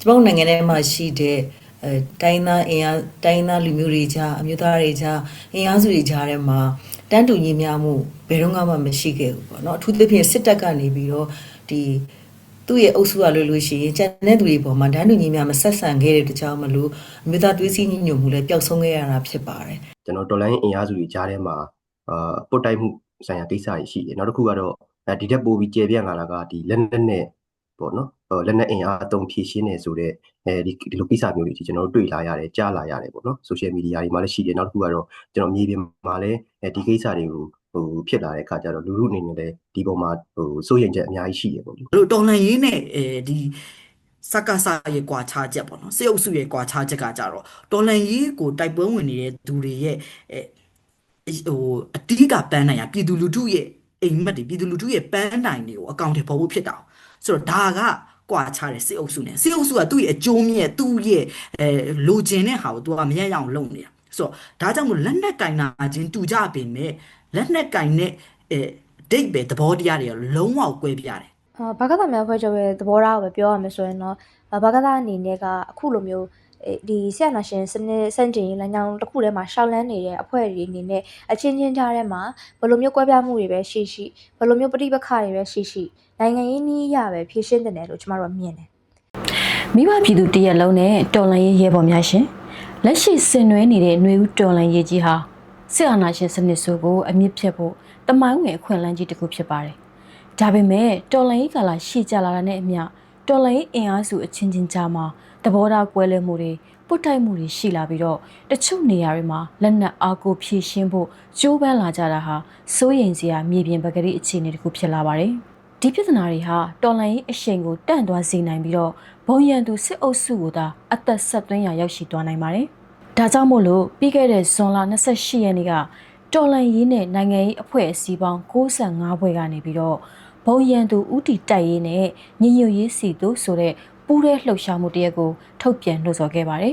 ကျွန်တော်နိုင်ငံထဲမှာရှိတဲ့တိုင်းသားအင်အားတိုင်းသားလူမျိုးတွေကြားအမျိုးသားတွေကြားအင်အားစုတွေကြားထဲမှာတန်းတူညီမျှမှုဘယ်တော့မှမရှိခဲ့ဘူးပေါ့နော်အထူးသဖြင့်စစ်တပ်ကနေပြီးတော့ဒီသူ့ရဲ့အုပ်စုကလို့ရှိရင်ကျန်တဲ့သူတွေပေါ်မှာတန်းတူညီမျှမဆက်ဆံခဲ့တဲ့တကြောင်မလို့အမျိုးသားသွေးစည်းညီညွတ်မှုလည်းပျောက်ဆုံးခဲ့ရတာဖြစ်ပါတယ်ကျွန်တော်တော်လိုင်းအင်အားစုတွေကြားထဲမှာပုတ်တိုက်မှုဆိုင်ရာကိစ္စတွေရှိတယ်နောက်တစ်ခုကတော့ဒီတက်ပိုးပြီးကျေပြန့်လာတာကဒီလက်နက်နဲ့ပေါ့နော်လက်နက်အင်အားအသုံးဖြည့်ရှင်းနေဆိုတဲ့ဒီလိုကိစ္စမျိုးတွေကျွန်တော်တို့တွေ့လာရတယ်ကြားလာရတယ်ပေါ့နော်ဆိုရှယ်မီဒီယာတွေမှာလည်းရှိတယ်နောက်တစ်ခုကတော့ကျွန်တော်မြေပြင်မှာလည်းဒီကိစ္စတွေကိုဖြစ်လာတဲ့အခါကျတော့လူထုအနေနဲ့လည်းဒီပုံမှာစိုးရိမ်ချက်အများကြီးရှိရပေါ့လေတော်လှန်ရေးနဲ့ဒီစကားစားရဲ့ကွာခြားချက်ပေါ့နော်စေအုပ်စုရဲ့ကွာခြားချက်ကကြတော့တော်လှန်ရေးကိုတိုက်ပွဲဝင်နေတဲ့သူတွေရဲ့အတိကပန်းနိုင်ရပြည်သူလူထုရဲ့အိမ်မက်တွေပြည်သူလူထုရဲ့ပန်းနိုင်တွေကိုအကောင့်တွေပေါ်ဖို့ဖြစ်တာဆိုတော့ဒါကကွာခြားတယ်စေအုပ်စုနဲ့စေအုပ်စုကသူ့ရဲ့အကျိုးမြတ်သူ့ရဲ့လိုချင်တဲ့ဟာကိုသူကမရရအောင်လုပ်နေတာဆိုတော့ဒါကြောင့်မို့လက်နက်ကင်နာချင်းတူကြပေမဲ့လက်နက်ကင်နဲ့ဒိတ်ပဲသဘောတရားတွေလုံးဝကွဲပြားတယ်ဘာကသာများဖွဲ့ချုပ်ရဲ့သဘောထားကိုပဲပြောရမယ်ဆိုရင်တော့ဘာကသာအနေနဲ့ကအခုလိုမျိုးဒီဆရာနာရှင်စနစ်စန့်ကျင်ရေးလမ်းကြောင်းတစ်ခုထဲမှာရှောက်လန်းနေတဲ့အဖွဲ့တွေအနေနဲ့အချင်းချင်းကြားထဲမှာဘယ်လိုမျိုးကွဲပြားမှုတွေပဲရှိဘယ်လိုမျိုးပဋိပက္ခတွေပဲရှိနိုင်ငံရေးနည်းရပဲဖြည့်ရှင်းတယ်လို့ကျမတို့မြင်တယ်မိဘပြည်သူတရက်လုံးနဲ့တော်လှန်ရေးရဲဘော်များရှင်လက်ရှိဆင်နွှဲနေတဲ့ຫນွေဦးတော်လှန်ရေးကြီးဟာဆရာနာရှင်စနစ်ဆိုကိုအမြင့်ဖြတ်ဖို့တမိုင်းဝင်အခွင့်အလမ်းကြီးတစ်ခုဖြစ်ပါတယ်ဒါပေမဲ့တော်လှန်ရေးကာလရှေ့ကျလာတာနဲ့အမျှတော်လှန်ရေးအင်အားစုအချင်းချင်းကြားမှာသဘောထားကွဲလွဲမှုတွေပုတ်တိုက်မှုတွေရှိလာပြီးတော့တချို့နေရာတွေမှာလက်နက်အားကိုဖြည့်ရှင်းဖို့ကြိုးပမ်းလာကြတာဟာစိုးရိမ်စရာမြေပြင်ပကတိအခြေအနေတစ်ခုဖြစ်လာပါတယ်ဒီပြဿနာတွေဟာတော်လှန်ရေးအရှိန်ကိုတန့်သွားစေနိုင်ပြီးတော့ဘုံရန်သူစစ်အုပ်စုကိုသာအသက်ဆက်သွင်းရရောက်ရှိသွားနိုင်ပါတယ်ဒါကြောင့်မို့လို့ပြီးခဲ့တဲ့ဇွန်လ28ရက်နေ့ကတော်လှန်ရေးနဲ့နိုင်ငံရေးအဖွဲ့အစည်းပေါင်း65ဖွဲ့ကနေပြီးတော့ဘုံရန်သူဦးတီတိုက်ရေးနဲ့ညီညွတ်ရေးစီသူဆိုတဲ့ပူးရဲလှုပ်ရှားမှုတရက်ကိုထုတ်ပြန်နှိုးဆော်ခဲ့ပါတယ်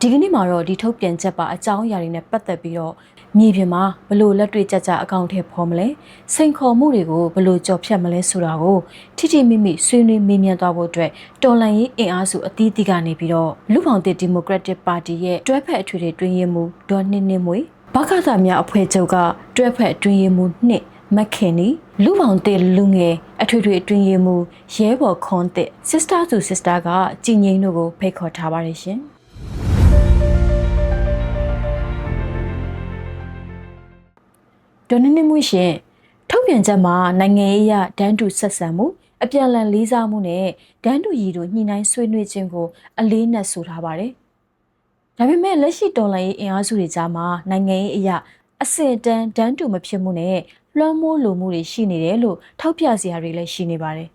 ဒီကနေ့မှာတော့ဒီထုတ်ပြန်ချက်ပါအကြောင်းအရာတွေနဲ့ပတ်သက်ပြီးတော့မြေပြင်မှာဘလို့လက်တွေ့ကြကြအကောင့်ထဲပေါ်မလဲစိန်ခေါ်မှုတွေကိုဘလို့ကြော်ဖြတ်မလဲဆိုတာကိုထိထိမိမိဆွေးနွေးမေးမြန်းသွားဖို့အတွက်တော်လှန်ရေးအင်အားစုအသီးသီးကနေပြီးတော့လူ့ဘောင်သစ်ဒီမိုကရက်တစ်ပါတီရဲ့တွဲဖက်အထွေထွေတွင်းရေးမှူးဒေါ်နှင်းနှင်းမွေဘကသများအဖွဲ့ချုပ်ကတွဲဖက်တွင်းရေးမှူးနှစ်မက်ခင်နီလူပေါင်းတဲ့လူငယ်အထွေထွေအတွင်းရေးမှူးရဲဘော်ခွန်တဲ့ sister to sister ကကြည်ငိမ့်တို့ကိုဖိတ်ခေါ်ထားပါတယ်ရှင်ဒေါ်နင်းနင်းမွေးရှင်ထုတ်ပြန်ချက်မှာနိုင်ငံရေးအရဒန်းတူဆက်ဆံမှုအပြန်အလှန်လေးစားမှုနဲ့ဒန်းတူရည်တို့ညှိနှိုင်းဆွေးနွေးခြင်းကိုအလေးနက်ဆိုထားပါတယ်ဒါပေမဲ့လက်ရှိတော်လှန်ရေးအင်အားစုတွေကြားမှာနိုင်ငံရေးအရအစင်တန်းဒန်းတူမဖြစ်မှုနဲ့လွှမ်းမိုးလိုမှုတွေရှိနေတယ်လို့ထောက်ပြစရာတွေလည်းရှိနေပါတယ်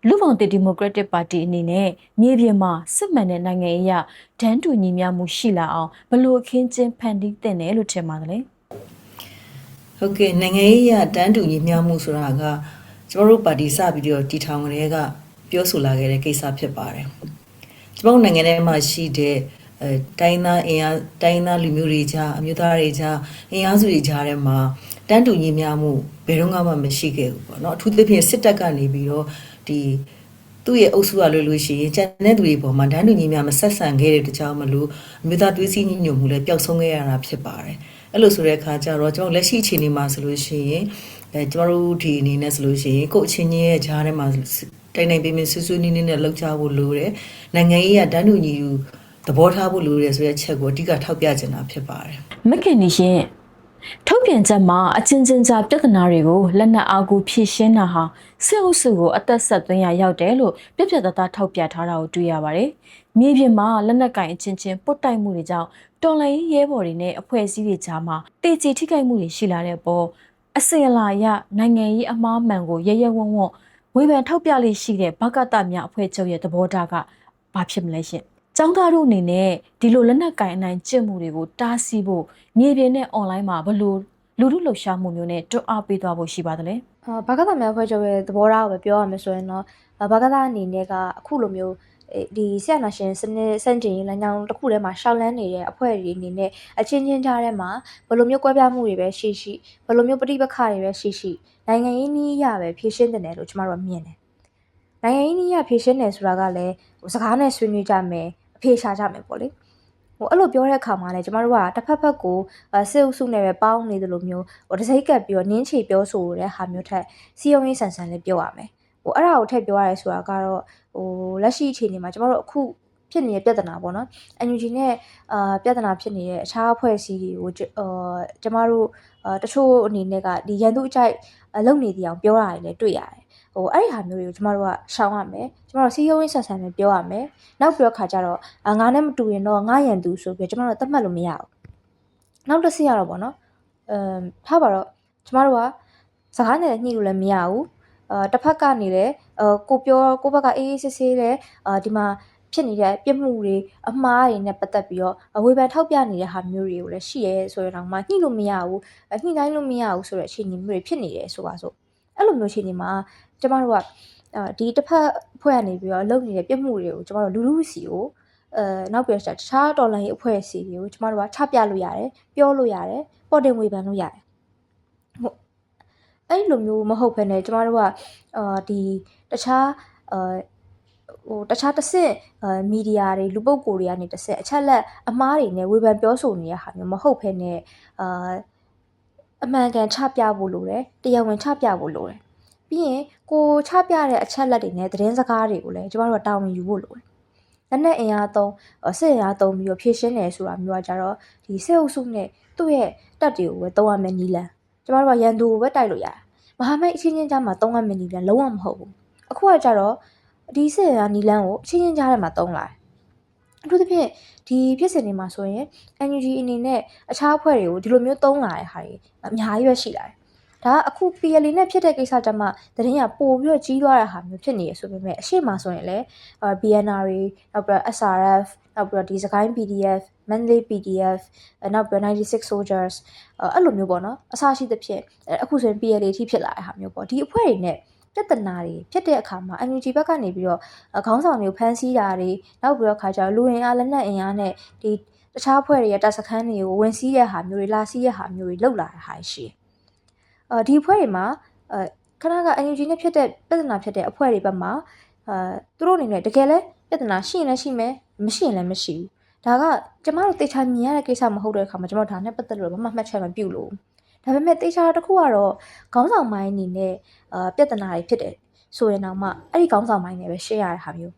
လူ့ဘောင်သစ်ဒီမိုကရက်တစ်ပါတီအနေနဲ့မြေပြင်မှာစစ်မှန်တဲ့နိုင်ငံရေးအရဒန်းတူညီမျှမှုရှိလာအောင်ဘယ်လိုအခင်းကျင်းဖန်တီးသင့်တယ်လို့ထင်ပါတယ်လေဟုတ်ကဲ့နိုင်ငံရေးအရဒန်းတူညီမျှမှုဆိုတာကကျွန်တော်တို့ပါတီစပြီးတော့တည်ထောင်ကြတဲ့ကပြောဆိုလာခဲ့တဲ့ကိစ္စဖြစ်ပါတယ်ကျွန်တော်နိုင်ငံထဲမှာရှိတဲ့တိုင်းသားအင်အားတိုင်းသားလူမျိုးတွေကြားအမျိုးသားတွေကြားအင်အားစုတွေကြားထဲမှာတန်းတူညီမျှမှုဘယ်တော့မှမရှိခဲ့ဘူးပေါ့နော်အထူးသဖြင့်စစ်တပ်ကနေပြီးတော့ဒီသူ့ရဲ့အုပ်စုကလို့ရှိရင်ကျန်တဲ့သူတွေပေါ်မှာတန်းတူညီမျှမဆက်ဆံခဲ့တဲ့တကြောင်မလို့အမျိုးသားသွေးစည်းညီညွတ်မှုလည်းပျောက်ဆုံးခဲ့ရတာဖြစ်ပါတယ်အဲ့လိုဆိုတဲ့အခါကျတော့ကျွန်တော်လက်ရှိအခြေအနေမှာဆိုလို့ရှိရင်ကျွန်တော်တို့ဒီအနေနဲ့ဆိုလို့ရှိရင်ကိုယ့်အချင်းချင်းရဲ့ကြားထဲမှာတိုင်တိုင်ပင်ပင်ဆွေးဆွေးနွေးနွေးနဲ့လှုပ်ရှားဖို့လိုတယ်နိုင်ငံရေးကတန်းတူညီသဘောထားဖို့လိုတယ်ဆိုတဲ့ချက်ကိုအဓိကထောက်ပြချင်တာဖြစ်ပါတယ်မခင်နီရှင်ထုတ်ပြန်ချက်မှာအချင်းချင်းကြားပြဿနာတွေကိုလက်နက်အားကိုဖြည့်ရှင်းတာဟာစစ်အုပ်စုကိုအသက်ဆက်သွင်းရရောက်တယ်လို့ပြပြတသားထောက်ပြထားတာကိုတွေ့ရပါတယ်။မြေပြင်မှာလက်နက်ကင်အချင်းချင်းပုတ်တိုက်မှုတွေကြောင့်တော်လှန်ရေးရဲဘော်တွေနဲ့အဖွဲ့အစည်းတွေကြားမှာတေချီထိခိုက်မှုတွေရှိလာတဲ့ပေါ်အစင်အလာရနိုင်ငံရေးအမှားမှန်ကိုရရဝံ့ဝံ့ဝေဖန်ထောက်ပြလေးရှိတဲ့ဘကတများအဖွဲ့ချုပ်ရဲ့သဘောထားကဘာဖြစ်မလဲရှင်။ကျောင်းသားတို့အနေနဲ့ဒီလိုလက်နက်ကင်အနိုင်ကျင့်မှုတွေကိုတားဆီးဖို့မြေပြင်နဲ့ online မှာဘလို့လူထုလှုပ်ရှားမှုမျိုးနဲ့တွန်းအားပေးသွားဖို့ရှိပါတယ်လေဘာကသာများဖွဲ့ချုပ်ရဲ့သဘောထားကိုပဲပြောရမယ်ဆိုရင်တော့ဘာကသာအနေနဲ့ကအခုလိုမျိုးဒီဆရာနာရှင်စနစ်စန့်ကျင်ရေးလမ်းကြောင်းတစ်ခုထဲမှာရှောက်လန်းနေတဲ့အဖွဲ့တွေအနေနဲ့အချင်းချင်းကြားထဲမှာဘယ်လိုမျိုးကွဲပြားမှုတွေပဲရှိဘယ်လိုမျိုးပဋိပက္ခတွေပဲရှိနိုင်ငံရေးနည်းရပဲဖြည့်ရှင်းတယ်လို့ကျမတို့မြင်တယ် နိုင်ငံရေးနည်းရဖြည့်ရှင်းတယ်ဆိုတာကလည်းစကားနဲ့ဆွေးနွေးကြမယ်အဖြေရှာကြမယ်ပေါ့လေအဲ့လိုပြောတဲ့အခါမှာလည်းကျမတို့ကတစ်ဖက်ဖက်ကိုစစ်အုပ်စုနဲ့ပဲပေါင်းနေတယ်လို့မျိုးတစိမ့်ကပ်ပြီးတော့နင်းချေပြောဆိုတဲ့ဟာမျိုးထက်စီယုံရေးဆန်ဆန်လေးပြောရမယ်အဲ့ဒါကိုထည့်ပြောရဲဆိုတာကတော့လက်ရှိအခြေအနေမှာကျမတို့အခုဖြစ်နေတဲ့ပြဿနာပေါ့နော် NUG နဲ့ပြဿနာဖြစ်နေတဲ့အခြားအဖွဲ့အစည်းတွေကိုကျမတို့တချို့အနေနဲ့ကဒီရန်သူအကြိုက်လုံနေတဲ့အကြောင်းပြောတာလည်းတွေ့ရတယ်အဲ့ဒီဟာမျိုးတွေကိုကျမတို့ကရှောင်ရမယ်ကျမတို့စီယုံရေးဆန်ဆန်ပဲပြောရမယ်နောက်ပြောခါကျတော့ငါနဲ့မတူရင်တော့ငါရန်သူဆိုပြီးကျမတို့သတ်မှတ်လို့မရဘူးနောက်တစ်ဆင့်ရတော့ပေါ့နော်ထားပါတော့ကျမတို့ကစကားနဲ့ညှိလို့လည်းမရဘူးတစ်ဖက်ကနေလည်းကိုဘက်ကအေးအေးဆေးဆေးလည်းဒီမှာဖြစ်နေတဲ့ပြစ်မှုတွေအမှားတွေနဲ့ပတ်သက်ပြီးတော့ဝေဖန်ထောက်ပြနေတဲ့ဟာမျိုးတွေကိုလည်းရှိရဲဆိုရတော့မှညှိလို့မရဘူးညှိတိုင်းလို့မရဘူးဆိုတဲ့အခြေအနေမျိုးတွေဖြစ်နေတယ်ဆိုပါစို့အဲ့လိုမျိုးအခြေအနေမှာကျမတို့ကဒီတစ်ဖက်ဖွဲ့ကနေပြီးတော့လုပ်နေတဲ့ပြစ်မှုတွေကိုကျမတို့လူလူစီကိုနောက်ပြီးတော့တခြားတော်လိုင်းအဖွဲ့အစည်းတွေကိုကျမတို့ကချပြလို့ရတယ်ပြောလို့ရတယ်ပေါ်တင်ဝေဖန်လို့ရတယ်အဲ့လိုမျိုးမဟုတ်ဘဲနဲ့ကျမတို့ကဒီတခြားတခြားတစ်ဆင့်မီဒီယာတွေလူပုဂ္ဂိုလ်တွေကနေတစ်ဆင့်အချက်လက်အမှားတွေနဲ့ဝေဖန်ပြောဆိုနေတဲ့ဟာမျိုးမဟုတ်ဘဲနဲ့အမှန်ကန်ချပြဖို့လိုတယ်တရားဝင်ချပြဖို့လိုတယ်ပြီးရင်ကိုချပြတဲ့အချက်လက်တွေနဲ့သတင်းစကားတွေကိုလည်းကျမတို့ကတာဝန်ယူဖို့လိုတယ်လက်နက်အင်အားသုံးစစ်အင်အားသုံးပြီးတော့ဖြည့်ရှင်းတယ်ဆိုတာမျိုးကကြတော့ဒီစစ်အုပ်စုနဲ့သူ့ရဲ့တပ်တွေကိုပဲသုံးရမယ်နီလန်ကျမတို့ကရန်သူကိုပဲတိုက်လို့ရတယ်မဟာမိတ်အချင်းချင်းကြားမှာသုံးရမယ်နီလန်လုံးဝမဟုတ်ဘူးအခုကကြတော့ဒီစစ်အင်အားနီလန်ကိုအချင်းချင်းကြားထဲမှာသုံးလာတယ်အထူးသဖြင့်ဒီဖြစ်စဉ်တွေမှာဆိုရင် NUG အနေနဲ့အခြားအဖွဲ့တွေကိုဒီလိုမျိုးသုံးလာတဲ့ဟာတွေအများကြီးပဲရှိလာတယ်ဒါကအခု PLA နဲ့ဖြစ်တဲ့ကိစ္စကြမှာသတင်းရပို့ပြီးတော့ကြီးသွားတဲ့ဟာမျိုးဖြစ်နေရဆိုပေမဲ့အရှိမဆိုရင်လည်း BNR တွေနောက်ပြီးတော့ SRF နောက်ပြီးတော့ဒီစကိုင်း PDF Mandalay PDF နောက်ပြီးတော့96 Soldiers အဲ့လိုမျိုးပေါ့နော်အစရှိသဖြင့်အခုဆိုရင် PLA ထိဖြစ်လာတဲ့ဟာမျိုးပေါ့ဒီအဖွဲ့တွေနဲ့ပြဿနာတွေဖြစ်တဲ့အခါမှာ NUG ဘက်ကနေပြီးတော့ခေါင်းဆောင်မျိုးဖမ်းဆီးတာတွေနောက်ပြီးတော့ခါကျတော့လူရင်းအားလက်နက်အင်အားနဲ့ဒီတခြားအဖွဲ့တွေရဲ့တပ်စခန်းတွေကိုဝင်စီးတဲ့ဟာမျိုးတွေလာစီးတဲ့ဟာမျိုးတွေလောက်လာတဲ့ဟာရှိတယ်ဒီအဖွဲ့တွေမှာခဏက NUG နဲ့ဖြစ်တဲ့ပြဿနာဖြစ်တဲ့အဖွဲ့တွေဘက်မှာသူတို့အနေနဲ့တကယ်လဲပြဿနာရှိရင်လည်းရှိမယ်မရှိရင်လည်းမရှိဘူးဒါကကျမတို့တေချာမြင်ရတဲ့ကိစ္စမဟုတ်တဲ့အခါမှာကျမတို့ဒါနဲ့ပတ်သက်လို့ဘာမှမှတ်ချက်မပြုလို့ဒါပေမဲ့တေချာတစ်ခုကတော့ခေါင်းဆောင်ပိုင်းအနေနဲ့ပြဿနာတွေဖြစ်တယ်ဆိုရင်တော့မှအဲ့ဒီခေါင်းဆောင်ပိုင်းနဲ့ပဲရှင်းရတဲ့ဟာမျိုး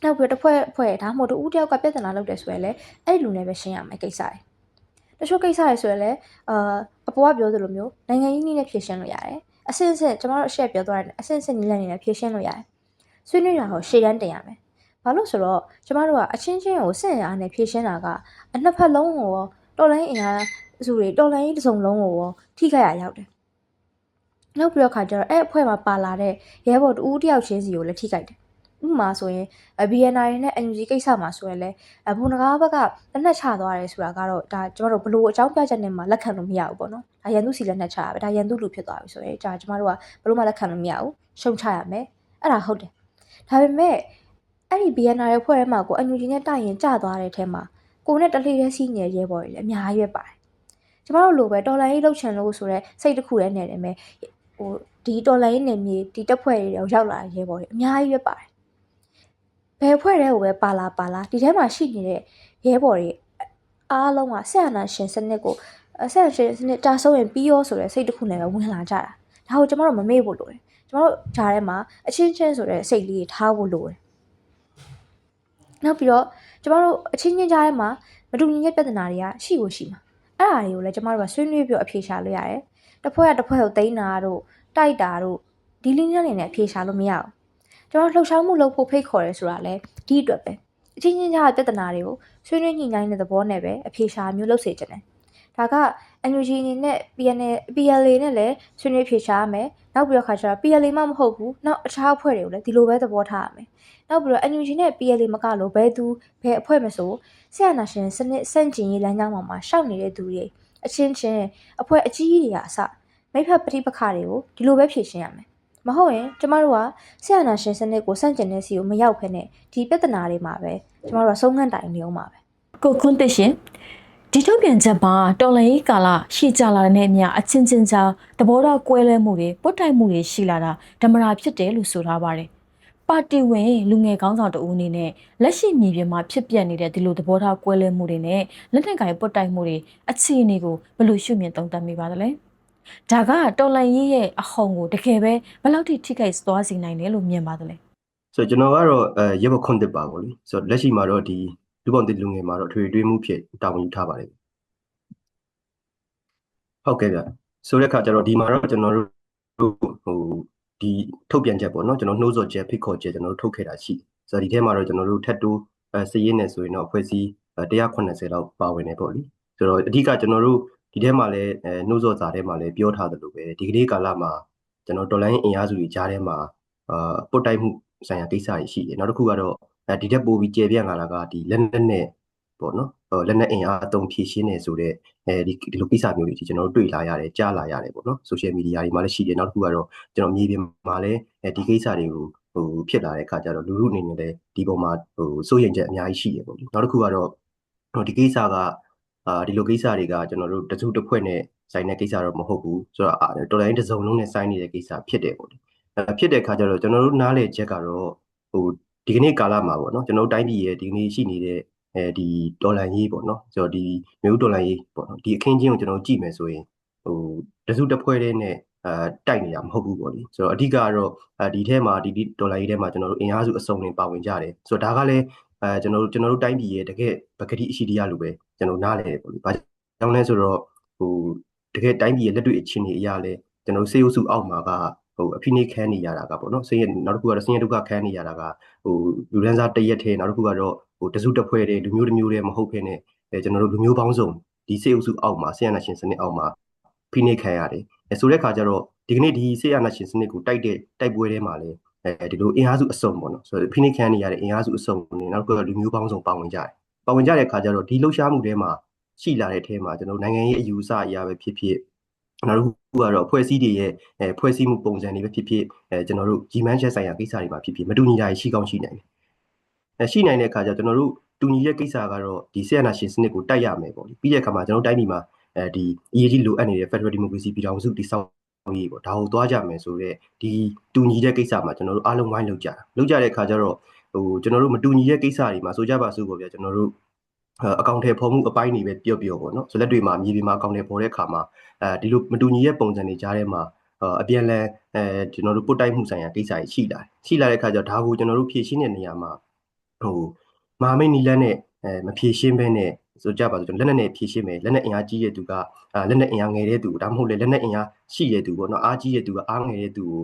နောက်ပြီးတော့တစ်ဖွဲ့ဒါမှမဟုတ်တူဦးတယောက်ကပြဿနာလုပ်တယ်ဆိုရင်လည်းအဲ့ဒီလူနဲ့ပဲရှင်းရမယ်ကိစ္စတွေတချို့ကိစ္စတွေဆိုရင်လည်းအပေါ်ကပြောသလိုမျိုးနိုင်ငံရေးနည်းနဲ့ဖြေရှင်းလို့ရတယ်အဆင့်ဆင့်ကျမတို့အရှက်ပြောသွားတယ်အဆင့်ဆင့်နည်းလမ်းတွေနဲ့ဖြေရှင်းလို့ရတယ်ဆွေးနွေးတာကိုရှေ့တန်းတင်ရမယ်ဘာလို့ဆိုတော့ကျမတို့ကအချင်းချင်းကိုစစ်အားနဲ့ဖြေရှင်းတာကအနှစ်ဖက်လုံးကိုတော်လိုင်းအင်အားစုတွေတော်လိုင်းတစ်စုံလုံးကိုထိခိုက်ရရောက်တယ်နောက်ပြီးတော့ခါကျတော့အဲ့အဖွဲ့မှာပါလာတဲ့ရဲဘော်တူဦးတယောက်ချင်းစီကိုလည်းထိခိုက်တယ်ဥပမာဆိုရင် BNR နဲ့ NUG ကိစ္စမှာဆိုရင်လည်းဘုံနဂါးဘက်ကလက်နက်ချသွားတယ်ဆိုတာကတော့ဒါကျမတို့ဘလို့အကြောင်းပြချက်နဲ့မှလက်ခံလို့မရဘူးပေါ့နော်ဒါရန်သူစီလက်နက်ချရပဲဒါရန်သူလူဖြစ်သွားပြီဆိုရင်ဒါကျမတို့ကဘလို့မှလက်ခံလို့မရဘူးရှုံချရမယ်အဲ့ဒါဟုတ်တယ်ဒါပေမဲ့အဲ့ဒီ BNR ရဲ့ဖွဲ့ထဲမှာကို NUG နဲ့တိုက်ရင်ကျသွားတဲ့အထဲမှာကိုနဲ့တလှည့်တဲ့စီးနေရဲဘော်တွေလည်းအများကြီးပဲပါတယ်ကျမတို့လိုပဲတော်လိုင်းရေးလှုပ်ချင်လို့ဆိုတော့စိတ်တစ်ခုတည်းနဲ့တယ်မဲ့ဒီတော်လိုင်းရေးနယ်မြေဒီတက်ဖွဲ့တွေရောက်လာတဲ့ရဲဘော်တွေအများကြီးပဲပါတယ်ဘယ်ဖွဲ့တွေကိုပဲပါလာဒီထဲမှာရှိနေတဲ့ရဲဘော်တွေအားလုံးကဆက်အနာရှင်စနစ်ကိုဆက်အရှင်စနစ်တာဆုံးရင်ပြီးရောဆိုတဲ့စိတ်တစ်ခုနဲ့ပဲဝင်လာကြတာဒါကိုကျမတို့မမေ့ဖို့လိုတယ်ကျမတို့ဂျားထဲမှာအချင်းချင်းဆိုတဲ့စိတ်လေးထားဖို့လိုတယ်နောက်ပြီးတော့ကျမတို့အချင်းချင်းကြားထဲမှာမတူညီတဲ့ပြဿနာတွေကရှိကိုရှိမှာအဲ့ဒါတွေကိုလည်းကျမတို့ကဆွေးနွေးပြီးအဖြေရှာလို့ရတယ်တစ်ဖွဲ့ကတစ်ဖွဲ့ကိုသိမ်းတာတို့တိုက်တာတို့ဒီလိနဲ့နဲ့အဖြေရှာလို့မရဘူးကျွန်တော်လှုပ်ရှားမှုလုပ်ဖို့ဖိတ်ခေါ်ရဲဆိုတာလဲဒီအတွက်ပဲအချင်းချင်းကြားတဲ့ပြဿနာတွေကိုဆွေးနွေးညှိနှိုင်းတဲ့သဘောနဲ့ပဲအဖြေရှာမျိုးလုပ်စေချင်တယ်ဒါက NUG အနေနဲ့ PLA နဲ့လည်းဆွေးနွေးဖြေရှာရမယ်နောက်ပြီးတော့ခါကျတော့ PLA မှမဟုတ်ဘူးနောက်အခြားအဖွဲ့တွေကိုလည်းဒီလိုပဲသဘောထားရမယ်နောက်ပြီးတော့ NUG နဲ့ PLA မကလို့ဘယ်အဖွဲ့မဆိုဆရာနာရှင်စနစ်စန့်ကျင်ရေးလမ်းကြောင်းမှာရှောက်နေတဲ့သူတွေအချင်းချင်းအဖွဲ့အကြီးတွေကအစမိဖက်ပဋိပက္ခတွေကိုဒီလိုပဲဖြေရှင်းရမယ်မဟုတ်ရင်ကျမတို့ကဆရာနာရှင်စနစ်ကိုစန့်ကျင်တဲ့စီကိုမရောက်ဖ ೇನೆ ဒီပြဿနာတွေမှာပဲကျမတို့ကဆုံးခန်းတိုင်နေအောင်ပါပဲကိုခွန်းသိရှင်ဒီထုတ်ပြန်ချက်မှာတော်လှန်ရေးကာလရှေ့ကျလာတဲ့အမြအချင်းချင်းကြားသဘောထားကွဲလွဲမှုတွေပုတ်တိုက်မှုတွေရှိလာတာဓမ္မရာဖြစ်တယ်လို့ဆိုထားပါတယ် ပါတီဝင်လူငယ်ခေါင်းဆောင်တဦးအနေနဲ့လက်ရှိမြေပြင်မှာဖြစ်ပျက်နေတဲ့ဒီလိုသဘောထားကွဲလွဲမှုတွေနဲ့လက်နက်ကိုင်ပုတ်တိုက်မှုတွေအခြေအနေကိုဘယ်လိုရှုမြင်သုံးသပ်မိပါသလဲဒါကတော်လှန်ရေးရဲ့အဟုန်ကိုတကယ်ပဲဘယ်လောက်ထိထိခိုက်သွားစေနိုင်တယ်လို့မြင်ပါသလဲဆိုတော့ကျွန်တော်ကတော့ရဲဘော်ခွန်တစ်ပါပေါ့လေဆိုတော့လက်ရှိမှာတော့ဒီလူပေါင်းတစ်လူငယ်မှာတော့ထွေထွေမှုဖြစ်တာဝန်ယူထားပါတယ်ဟုတ်ကဲ့ဗျဆိုတဲ့အခါကျတော့ဒီမှာတော့ကျွန်တော်တို့ဟိုဒီထုတ်ပြန်ချက်ပေါ့နော်ကျွန်တော်နှိုးဆော်ချက်ဖိတ်ခေါ်ချက်ကျွန်တော်တို့ထုတ်ခဲ့တာရှိဆိုတော့ဒီထဲမှာတော့ကျွန်တော်တို့ထပ်တိုးစည်ရင်းနေဆိုရင်တော့အဖွဲ့အစည်း180လောက်ပါဝင်နေပေါ့လေဆိုတော့အဓိကကျွန်တော်တို့ဒီထဲမှာလည်းနှိုးဆော်စာထဲမှာလည်းပြောထားသလိုပဲဒီကနေ့ကာလမှာကျွန်တော်တော်လိုင်းအင်အားစုတွေကြားထဲမှာပုတ်တိုက်မှုဆိုင်ရာကိစ္စတွေရှိတယ်နောက်တစ်ခုကတော့ဒီတက်ပိုးပြီးကျေပြန့်လာတာကဒီလက်နက်နဲ့ပေါ့နော်လက်နက်အင်အားအသုံးဖြည့်ရှင်းနေဆိုတဲ့ဒီလိုကိစ္စမျိုးတွေကျွန်တော်တို့တွေ့လာရတယ်ကြားလာရတယ်ပေါ့နော်ဆိုရှယ်မီဒီယာတွေမှာလည်းရှိတယ်နောက်တစ်ခုကတော့ကျွန်တော်မြေပြင်မှာလည်းဒီကိစ္စတွေကိုဖြစ်လာတဲ့အခါကျတော့လူလူအနေနဲ့လည်းဒီပုံမှာစိုးရိမ်ချက်အများကြီးရှိတယ်ပေါ့နောက်တစ်ခုကတော့ဒီကိစ္စကဒီလိုကိစ္စတွေကကျွန်တော်တို့တစုတစ်ဖွဲ့နဲ့ဆိုင်တဲ့ကိစ္စတော့မဟုတ်ဘူးဆိုတော့တော်လိုင်းတစ်စုံလုံးနဲ့ဆိုင်နေတဲ့ကိစ္စဖြစ်တယ်ပေါ့ဖြစ်တဲ့အခါကျတော့ကျွန်တော်တို့နားလေချက်ကတော့ဒီကနေ့ကာလမှာပေါ့နော်ကျွန်တော်တို့တိုင်းပြည်ရဲ့ဒီကနေ့ရှိနေတဲ့ဒီဒေါ်လာရေးပေါ့နော်ဆိုတော့ဒီမျိုးဒေါ်လာရေးပေါ့နော်ဒီအခင်းချင်းကိုကျွန်တော်ကြည့်မယ်ဆိုရင်တစုတစ်ဖွဲ့တည်းနဲ့တိုက်နေတာမဟုတ်ဘူးပေါ့လေဆိုတော့အဓိကကတော့ဒီထဲမှာဒီဒေါ်လာရေးထဲမှာကျွန်တော်တို့အင်အားစုအစုံနဲ့ပါဝင်ကြတယ်ဆိုတော့ဒါကလည်းကျွန်တော်တို့တိုင်းပြည်ရဲ့တကယ်ပကတိအရှိတရားလိုပဲကျွန်တော်နားလည်တယ်ပေါ့လေဘာကြောင့်လဲဆိုတော့တကယ်တိုင်းပြည်ရဲ့လက်တွေ့အခြေအနေအရာလဲကျွန်တော်စေအုပ်စုအောက်မှာကအဖိနှိခံနေရတာကပေါ့နော်ဆင်းရဲနောက်တစ်ခုကတော့ဆင်းရဲဒုက္ခခံနေရတာကလူရန်စားတရက်ထဲနောက်တစ်ခုကတော့တစုတစ်ဖွဲ့တည်းလူမျိုးတစ်မျိုးတည်းမဟုတ်ဘဲနဲ့ကျွန်တော်တို့လူမျိုးပေါင်းစုံဒီစေအုပ်စုအောက်မှာဆေးရနာရှင်စနစ်အောက်မှာဖိနှိခံရတယ်ဆိုတဲ့အခါကျတော့ဒီကနေ့ဒီဆေးရနာရှင်စနစ်ကိုတိုက်ပွဲထဲမှာလဲဒီလိုအင်အားစုအစုံပေါ့နော်ဆိုတော့ဖိနှိခံနေရတဲ့အင်အားစုအစုံနဲ့နောက်တစ်ခုကလူမျိုးပေါင်းစုံပါဝင်ကြတဲ့အခါကျတော့ဒီလှုပ်ရှားမှုထဲမှာရှိလာတဲ့ထဲမှာကျွန်တော်နိုင်ငံရေးအယူအဆအရာပဲဖြစ်ဖြစ်နောက်တစ်ခုကတော့ဖွဲ့စည်းတွေရဲ့ဖွဲ့စည်းမှုပုံစံတွေပဲဖြစ်ဖြစ်ကျွန်တော်တို့ကြီးမန်းချက်ဆိုင်ရာကိစ္စတွေမှာဖြစ်ဖြစ်မတူညီတာရှိကောင်းရှိနိုင်တယ်ရှိနိုင်တဲ့အခါကျကျွန်တော်တို့တူညီတဲ့ကိစ္စကတော့ဒီဆေးရနာရှင်စနစ်ကိုတိုက်ရမယ်ပေါ့ပြီးတဲ့အခါမှာကျွန်တော်တိုင်းပြည်မှာဒီအရေးကြီးလိုအပ်နေတဲ့ Federal Democracy ပြည်ထောင်စုတည်ဆောက်ရေးပေါ့ဒါကိုသွားကြမယ်ဆိုတော့ဒီတူညီတဲ့ကိစ္စမှာကျွန်တော်တို့အားလုံးဝိုင်းလုပ်ကြတဲ့အခါကျတော့ကျွန်တော်တို့မတူညီတဲ့ကိစ္စတွေမှာဆိုကြပါစို့ပေါ့ဗျာကျွန်တော်တို့အကောင့်ထဲပေါ်မှုအပိုင်းတွေပဲပြောပေါ့နော်ဆိုလက်တွေမှာမြေပြင်မှာအကောင့်ထဲပေါ်တဲ့အခါမှာဒီလိုမတူညီတဲ့ပုံစံတွေကြားထဲမှာအပြန်လည်ကျွန်တော်တို့ပုတ်တိုက်မှုဆိုင်ရာကိစ္စတွေရှိလာတဲ့အခါကျတော့ဒါကိုကျွန်တော်တို့ဖြည့်ရှင်းတဲ့နေရာမှာမဟာမိတ်နီလန်းနဲ့မဖြည့်ရှင်းဘဲနဲ့ဆိုကြပါစို့ကျွန်တော်လက်နက်နဲ့ဖြည့်ရှင်းမယ်လက်နက်အင်အားကြီးတဲ့သူကလက်နက်အင်အားငယ်တဲ့သူဒါမှမဟုတ်လက်နက်အင်အားရှိတဲ့သူပေါ့နော်အားကြီးတဲ့သူကအားငယ်တဲ့သူကို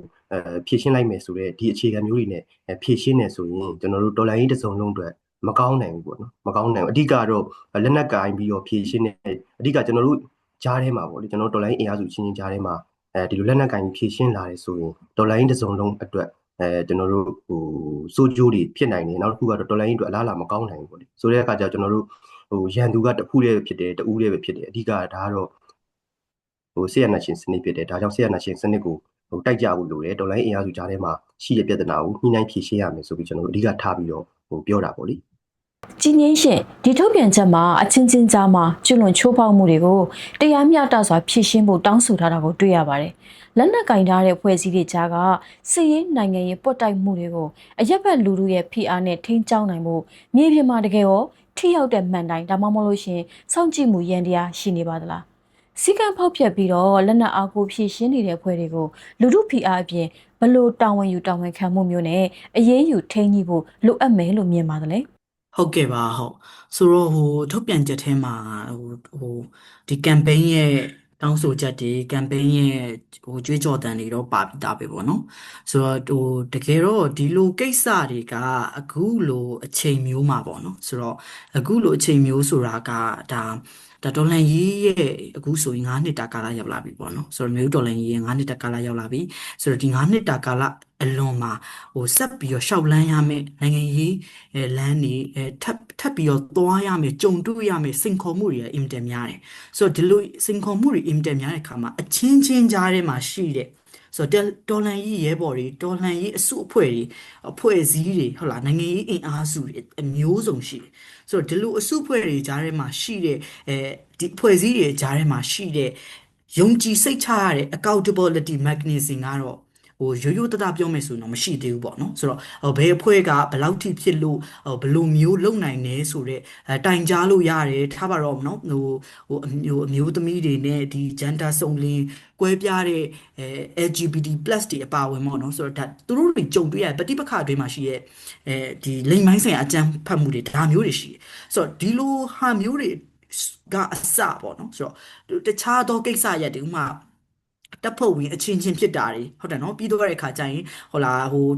ဖြည့်ရှင်းလိုက်မယ်ဆိုတော့ဒီအခြေခံမျိုးတွေနဲ့ဖြည့်ရှင်းနေဆိုရင်ကျွန်တော်တို့ဒေါ်လာရင်းတစ်စုံလုံးအတွက်မကောင်းနိုင်ဘူးပေါ့နော်မကောင်းနိုင်ဘူးအဓိကတော့လက်နက်ကင်ပြီးတော့ဖြည့်ရှင်းနေအဓိကကျွန်တော်တို့ကြားထဲမှာပေါ့လေကျွန်တော်ဒေါ်လာရင်းအင်အားစုချင်းကြားထဲမှာဒီလိုလက်နက်ကင်ဖြည့်ရှင်းလာတယ်ဆိုရင်ဒေါ်လာရင်းတစ်စုံလုံးအတွက်ကျွန်တော်တို့စိုးကျိုးတွေဖြစ်နိုင်တယ်နောက်တစ်ခုကတော့ဒေါ်လာရင်းအတွက်အလားအလာမကောင်းနိုင်ဘူးပေါ့လေဆိုတဲ့အခါကျကျွန်တော်တို့ရန်သူကတစ်ခုတည်းဖြစ်တယ်တဦးတည်းပဲဖြစ်တယ်အဓိကဒါကတော့ဆေးရနာရှင်စနစ်ဖြစ်တယ်ဒါကြောင့်ဆေးရနာရှင်စနစ်ကိုတိုက်ကြဖို့လိုတယ်ဒေါ်လာရင်းအင်အားစုကြားထဲမှာရှိတဲ့ပြဿနာကိုညှိနှိုင်းဖြေရှင်းရမယ်ဆိုပြီးကျွန်တော်တို့အဓိကထားပြီးတော့ပြောတာပေါ့လေကြီးငင်းရှင်ဒီထုတ်ပြန်ချက်မှာအချင်းချင်းကြားမှာကျွလွန်ချိုးဖောက်မှုတွေကိုတရားမျှတစွာဖြေရှင်းဖို့တောင်းဆိုထားတာကိုတွေ့ရပါတယ်။လက်နက်ကင်ထားတဲ့ဖွဲ့စည်းတွေကြားကစစ်ရေးနိုင်ငံရေးပွတ်တိုက်မှုတွေကိုအရက်ဘက်လူလူရဲ့ဖိအားနဲ့ထိန်းကျောင်းနိုင်ဖို့မြေပြင်မှာတကယ်ရောထိရောက်တဲ့မှန်တိုင်းဒါမှမဟုတ်လို့ရှင်စောင့်ကြည့်မှုရန်တရားရှိနေပါသလား။စီကံဖောက်ပြက်ပြီးတော့လက်နက်အားကိုဖြည့်ရှင်းနေတဲ့ဖွဲ့တွေကိုလူလူဖိအားအပြင်ဘလို့တာဝန်ယူတာဝန်ခံမှုမျိုးနဲ့အရေးယူထိန်းညှိဖို့လိုအပ်မယ်လို့မြင်ပါတယ်။ဟုတ်ကဲ့ပါဟုတ်ဆိုတော့ထုတ်ပြန်ချက်ထဲမှာဒီ campaign ရဲ့တောင်းဆိုချက်တွေ campaign ရဲ့ကြွေးကြော်သံတွေတော့ပါပြီးသားပဲပေါ့နော်ဆိုတော့တကယ်တော့ဒီလိုကိစ္စတွေကအခုလိုအချိန်မျိုးမှာပေါ့နော်ဆိုတော့အခုလိုအချိန်မျိုးဆိုတာကဒါဒေါ်လာကြီးရဲ့အခုဆိုရင်9နှစ်တာကာလရောက်လာပြီပေါ့နော်ဆိုတော့မျိုးဒေါ်လာကြီးရဲ့9နှစ်တာကာလရောက်လာပြီဆိုတော့ဒီ9နှစ်တာကာလအလွန်မှာဆက်ပြီးတော့ရှောက်လန်းရမယ်နိုင်ငံရေးလမ်းနေထပ်ပြီးတော့သွားရမယ်ကြုံတွေ့ရမယ်စိန်ခေါ်မှုတွေအင်တန်များတယ်ဆိုတော့ဒီလိုစိန်ခေါ်မှုတွေအင်တန်များတဲ့ခါမှာအချင်းချင်းကြားထဲမှာရှိတဲ့ဆိုတော့ဒေါ်လာကြီးရဲဘော်တွေဒေါ်လာကြီးအစုအဖွဲ့တွေအဖွဲ့အစည်းတွေဟုတ်လားနိုင်ငံရေးအင်အားစုတွေအမျိုးစုံရှိတယ်ဆိုတော့ဒီလိုအစုအဖွဲ့တွေကြားထဲမှာရှိတဲ့ဒီအဖွဲ့အစည်းတွေကြားထဲမှာရှိတဲ့ယုံကြည်စိတ်ချရတဲ့ accountability mechanism ကတော့ ရိုးရိုးတသားပြောမယ်ဆိုရင်တော့မရှိသေးဘူးပေါ့နော်ဆိုတော့ဘယ်အဖွဲ့ကဘယ်လောက်ထိဖြစ်လို့ဘယ်လိုမျိုးလုံနိုင်နေဆိုတော့တိုင်ကြားလို့ရတယ်ထားပါတော့နော်အမျိုးသမီးတွေနဲ့ဒီ gender စုံလင်ကွဲပြားတဲ့LGBT+ တွေအပါအဝင်ပေါ့နော်ဆိုတော့ဒါသူတို့တွေကြုံတွေ့ရပဋိပက္ခအတွင်းမှာရှိရဲ့ဒီလိမ်မိုင်းဆိုင်ရာအကြမ်းဖက်မှုတွေဒါမျိုးတွေရှိတယ်ဆိုတော့ဒီလိုဟာမျိုးတွေကအစပေါ့နော်ဆိုတော့တခြားသောကိစ္စရက်တွေဥမာတပ်ဖွဲ့ဝင်အချင်းချင်းဖြစ်တာတွေဟုတ်တယ်နော်ပြီးတော့တဲ့အခါကျရင်ဟို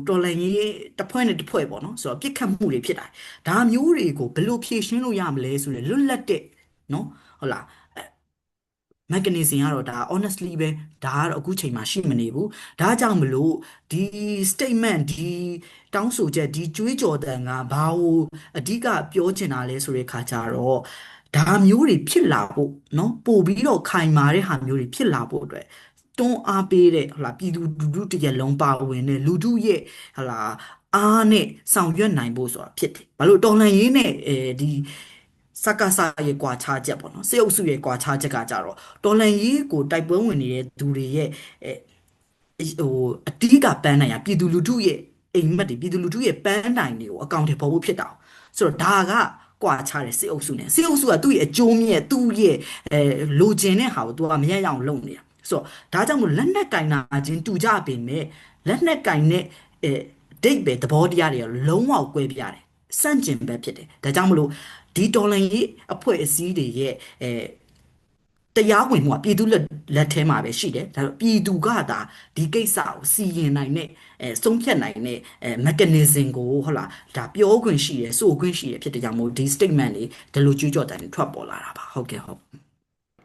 တော်လန်ကြီးတစ်ဖွဲ့နဲ့တစ်ဖွဲ့ပေါ့နော်ဆိုတော့ပြစ်ခတ်မှုတွေဖြစ်တာဒါမျိုးတွေကိုဘယ်လိုဖြေရှင်းလို့ရမလဲဆိုရင်လွတ်လပ်တဲ့နော်ဟုတ်လားmechanism ကတော့ဒါ honestly ပဲဒါကတော့အခုချိန်မှာရှိမနေဘူးဒါကြောင့်မလို့ဒီ statement ဒီတောင်းဆိုချက်ဒီကြွေးကြော်တန်ကဘာကိုအဓိကပြောချင်တာလဲဆိုတဲ့ခါကျတော့ဒါမျိုးတွေဖြစ်လာဖို့เนาะပို့ပြီးတော့ခိုင်မာတဲ့ဟာမျိုးတွေဖြစ်လာဖို့အတွက်တွန်းအားပေးတဲ့ဟလာပြည်သူလူထုတရက်လုံးပါဝင်တဲ့လူထုရဲ့ဟလာအားနဲ့ဆောင်ရွက်နိုင်ဖို့ဆိုတာဖြစ်တယ်ဘာလို့တော်လှန်ရေးနဲ့ဒီစကားစာရဲ့ကွာခြားချက်ပေါ့နော်စေအုပ်စုရဲ့ကွာခြားချက်ကကြတော့တော်လန်ရေးကိုတိုက်ပွဲဝင်နေတဲ့သူတွေရဲ့အတိကပန်းနိုင်ရပြည်သူလူထုရဲ့အိမ်မက်တွေပြည်သူလူထုရဲ့ပန်းနိုင်တွေကိုအကောင့်တွေပေါ်ဖို့ဖြစ်တာဆိုတော့ဒါကကွာခြားတဲ့စေအုပ်စုနဲ့စေအုပ်စုကသူ့ရဲ့အကျိုးမြတ်သူ့ရဲ့လိုချင်တဲ့ဟာကိုသူကမရရအောင်လုပ်နေတာဆိုတော့ဒါကြောင့်မို့လက်နက်ကင်နာချင်းတူကြပေမဲ့လက်နက်ကင်နဲ့ဒိတ်ပဲသဘောတရားတွေလုံးဝကွဲပြားတယ်စန့်ကျင်ဘက်ဖြစ်တယ်ဒါကြောင့်မလို့ဒီတော်လှန်ရေးအဖွဲ့အစည်းတွေရဲ့တရားဝင်မှုကပြည်သူလက်ထဲမှာပဲရှိတယ်ဒါတော့ပြည်သူကသာဒီကိစ္စကိုစီရင်နိုင်တဲ့ဆုံးဖြတ်နိုင်တဲ့mechanism ကိုဟုတ်လားဒါပြောခွင့်ရှိရယ်ဆိုခွင့်ရှိရယ်ဖြစ်တဲ့ကြောင့်မို့ဒီ statement တွေဒီလိုကြွေးကြော်တန်တွေထွက်ပေါ်လာတာပါဟုတ်ကဲ့ဟုတ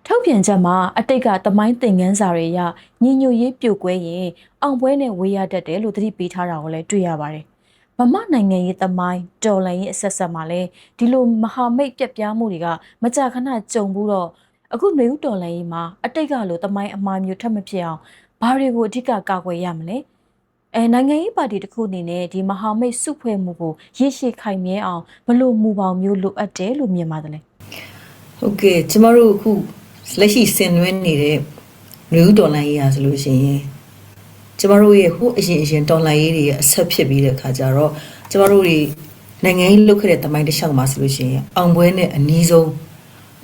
်ထုတ်ပြန်ချက်မှာအတိတ်ကသမိုင်းသင်ခန်းစာတွေအရညီညွတ်ရေးပြုတ်ကွဲရင်အောင်ပွဲနဲ့ဝေးရတတ်တယ်လို့သတိပေးထားတာကိုလည်းတွေ့ရပါတယ်။ဗမာနိုင်ငံရေးသမိုင်းတော်လှန်ရေးအဆက်ဆက်မှာလည်းဒီလိုမဟာမိတ်ပြက်ပြားမှုတွေကမကြာခဏကြုံဘူးတော့အခုຫນွေဦးတော်လှန်ရေးမှာအတိတ်ကလိုသမိုင်းအမှားမျိုးထပ်မဖြစ်အောင်ဘာတွေကိုအဓိကကာကွယ်ရမလဲ။နိုင်ငံရေးပါတီတစ်ခုအနေနဲ့ဒီမဟာမိတ်စုဖွဲ့မှုကိုရည်ရှိခိုင်မြဲအောင်ဘလို့မူပေါင်းမျိုးလိုအပ်တယ်လို့မြင်ပါတယ်လေ။ဟုတ်ကဲ့ကျမတို့အခုလက်ရှိဆင်နွှဲနေတဲ့ຫນွေဦးတော်လှန်ရေးရာဆိုလို့ရှိရင်ကျမတို့ရဲ့ဟိုအရင်တော်လှန်ရေးတွေရဲ့အဆက်ဖြစ်ပြီးတဲ့အခါကျတော့ကျမတို့တွေနိုင်ငံရေးလုပ်ခဲ့တဲ့တမိုင်းတစ်လျှောက်မှာဆိုလို့ရှိရင်အောင်ပွဲနဲ့အနည်းဆုံး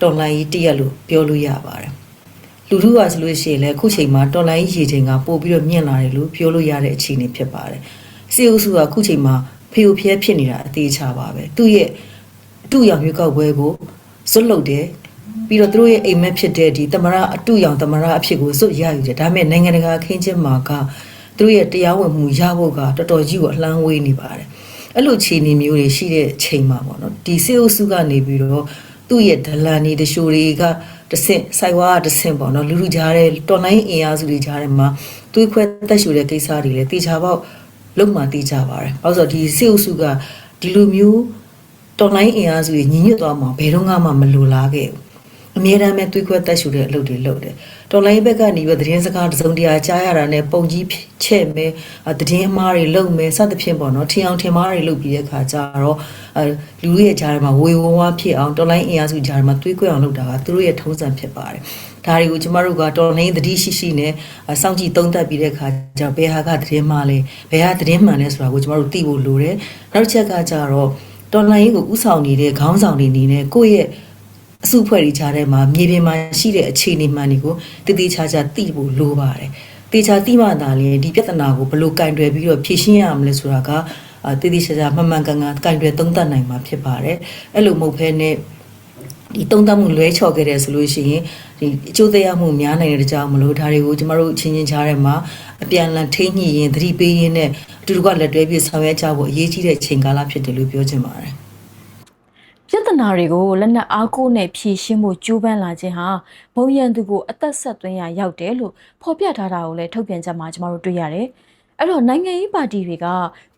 တော်လှန်ရေးတရက်လို့ပြောလို့ရပါတယ်လူထုကဆိုလို့ရှိရင်လည်းအခုချိန်မှာတော်လှန်ရေးရေချိန်ကပို့ပြီးတော့မြင့်လာတယ်လို့ပြောလို့ရတဲ့အခြေအနေဖြစ်ပါတယ်စီအုပ်စုကအခုချိန်မှာဖေဖျဲဖြစ်နေတာအသေးချပါပဲသူ့ရဲ့အတူရောင်ရွေးကောက်ပွဲကိုစွတ်လုတ်တယ်ပြီးတော့သူတို့ရဲ့အိမ်မက်ဖြစ်တဲ့ဒီသမရအတူရောင်သမရအဖြစ်ကိုစွတ်ရယူတယ်ဒါပေမဲ့နိုင်ငံတကာအခင်းချင်းမှာကသူတို့ရဲ့တရားဝင်မှုရဖို့ကတော်တော်ကြီးကိုအလှမ်းဝေးနေပါတယ်အဲ့လိုခြေနေမျိုးတွေရှိတဲ့ချိန်မှာပေါ့နော်ဒီစေအုပ်စုကနေပြီးတော့သူ့ရဲ့ဒလန်နေတရှိုတွေကတဆင့်စိုက်ဝါကတဆင့်ပေါ့နော်လူလူကြားတဲ့တော်လိုင်းအင်အားစုတွေကြားထဲမှာသွေးခွဲတက်ရှိုတဲ့ကိစ္စတွေလည်းတေချာပေါက်လုံးမှတေချာပါတယ်။ဘာလို့ဆိုတော့ဒီစေအုပ်စုကဒီလိုမျိုးတော်လိုင်းအင်အားစုတွေညီညွတ်သွားမှာဘယ်တော့မှမလိုလားခဲ့ဘူး။အမြဲတမ်းပဲသွေးခွဲတက်ရှိတဲ့အလုပ်တွေလုပ်တယ်။တော်လိုင်းဘက်ကနေပြီးသတင်းစကားတစုံတရာကြားရတာနဲ့ပုံကြီးချဲ့မယ်သတင်းအမှားတွေလုပ်မယ်စသဖြင့်ပေါ့နော်ထင်အောင်ထင်မှားတွေလုပ်ပြီးတဲ့ခါကျတော့လူတွေရဲ့ကြားထဲမှာဝေဝဝဖြစ်အောင်တော်လိုင်းအင်အားစုကြားထဲမှာသွေးခွဲအောင်လုပ်တာကသူတို့ရဲ့ထုံးစံဖြစ်ပါတယ်။ဒါတွေကိုကျမတို့ကတော်လိုင်းသတိရှိရှိနဲ့စောင့်ကြည့်သုံးသပ်ပြီးတဲ့ခါကျတော့ဘယ်ဟာကသတင်းမှားလဲဘယ်ဟာသတင်းမှန်လဲဆိုတာကိုကျမတို့သိဖို့လိုတယ်။နောက်တစ်ချက်ကကျတော့တော်လိုင်းကိုဥဆောင်နေတဲ့ခေါင်းဆောင်တွေအနေနဲ့ကိုယ့်ရဲ့အစုဖွဲ့တွေကြားထဲမှာမြေပြင်မှာရှိတဲ့အခြေအနေမှန်တွေကိုတည်တည်ချာချာသိဖို့လိုပါတယ်။တေချာသိမှသာလေဒီပြဿနာကိုဘယ်လိုကင်တွယ်ပြီးတော့ဖြေရှင်းရမလဲဆိုတာကတည်တည်ချာချာမှန်မှန်ကန်ကန်ကင်တွယ်သုံးသပ်နိုင်မှာဖြစ်ပါတယ်။အဲ့လိုမဟုတ်ဘဲနဲ့ဒီသုံးသပ်မှုလွဲချော်ခဲ့တဲ့ဆိုလို့ရှိရင်ဒီအကျိုးသက်ရောက်မှုများနိုင်တဲ့ကြောင့်မလို့ဒါတွေကိုကျမတို့ချင်းချင်းကြားထဲမှာအပြန်အလှန်ထိညှိရင်သတိပေးရင်းနဲ့အတူတူကလက်တွဲပြီးဆောင်ရွက်ကြဖို့အရေးကြီးတဲ့ချိန်ကာလဖြစ်တယ်လို့ပြောချင်ပါတယ်။ပြဿနာတွေကိုလက်နက်အားကိုးနဲ့ဖြေရှင်းမှုကြိုးပမ်းလာခြင်းဟာဘုံရန်သူကိုအသက်ဆက်သွင်းရရောက်တယ်လို့ဖော်ပြထားတာကိုလည်းထုတ်ပြန်ချက်မှာကျမတို့တွေ့ရတယ်။အဲ့တော့နိုင်ငံရေးပါတီတွေ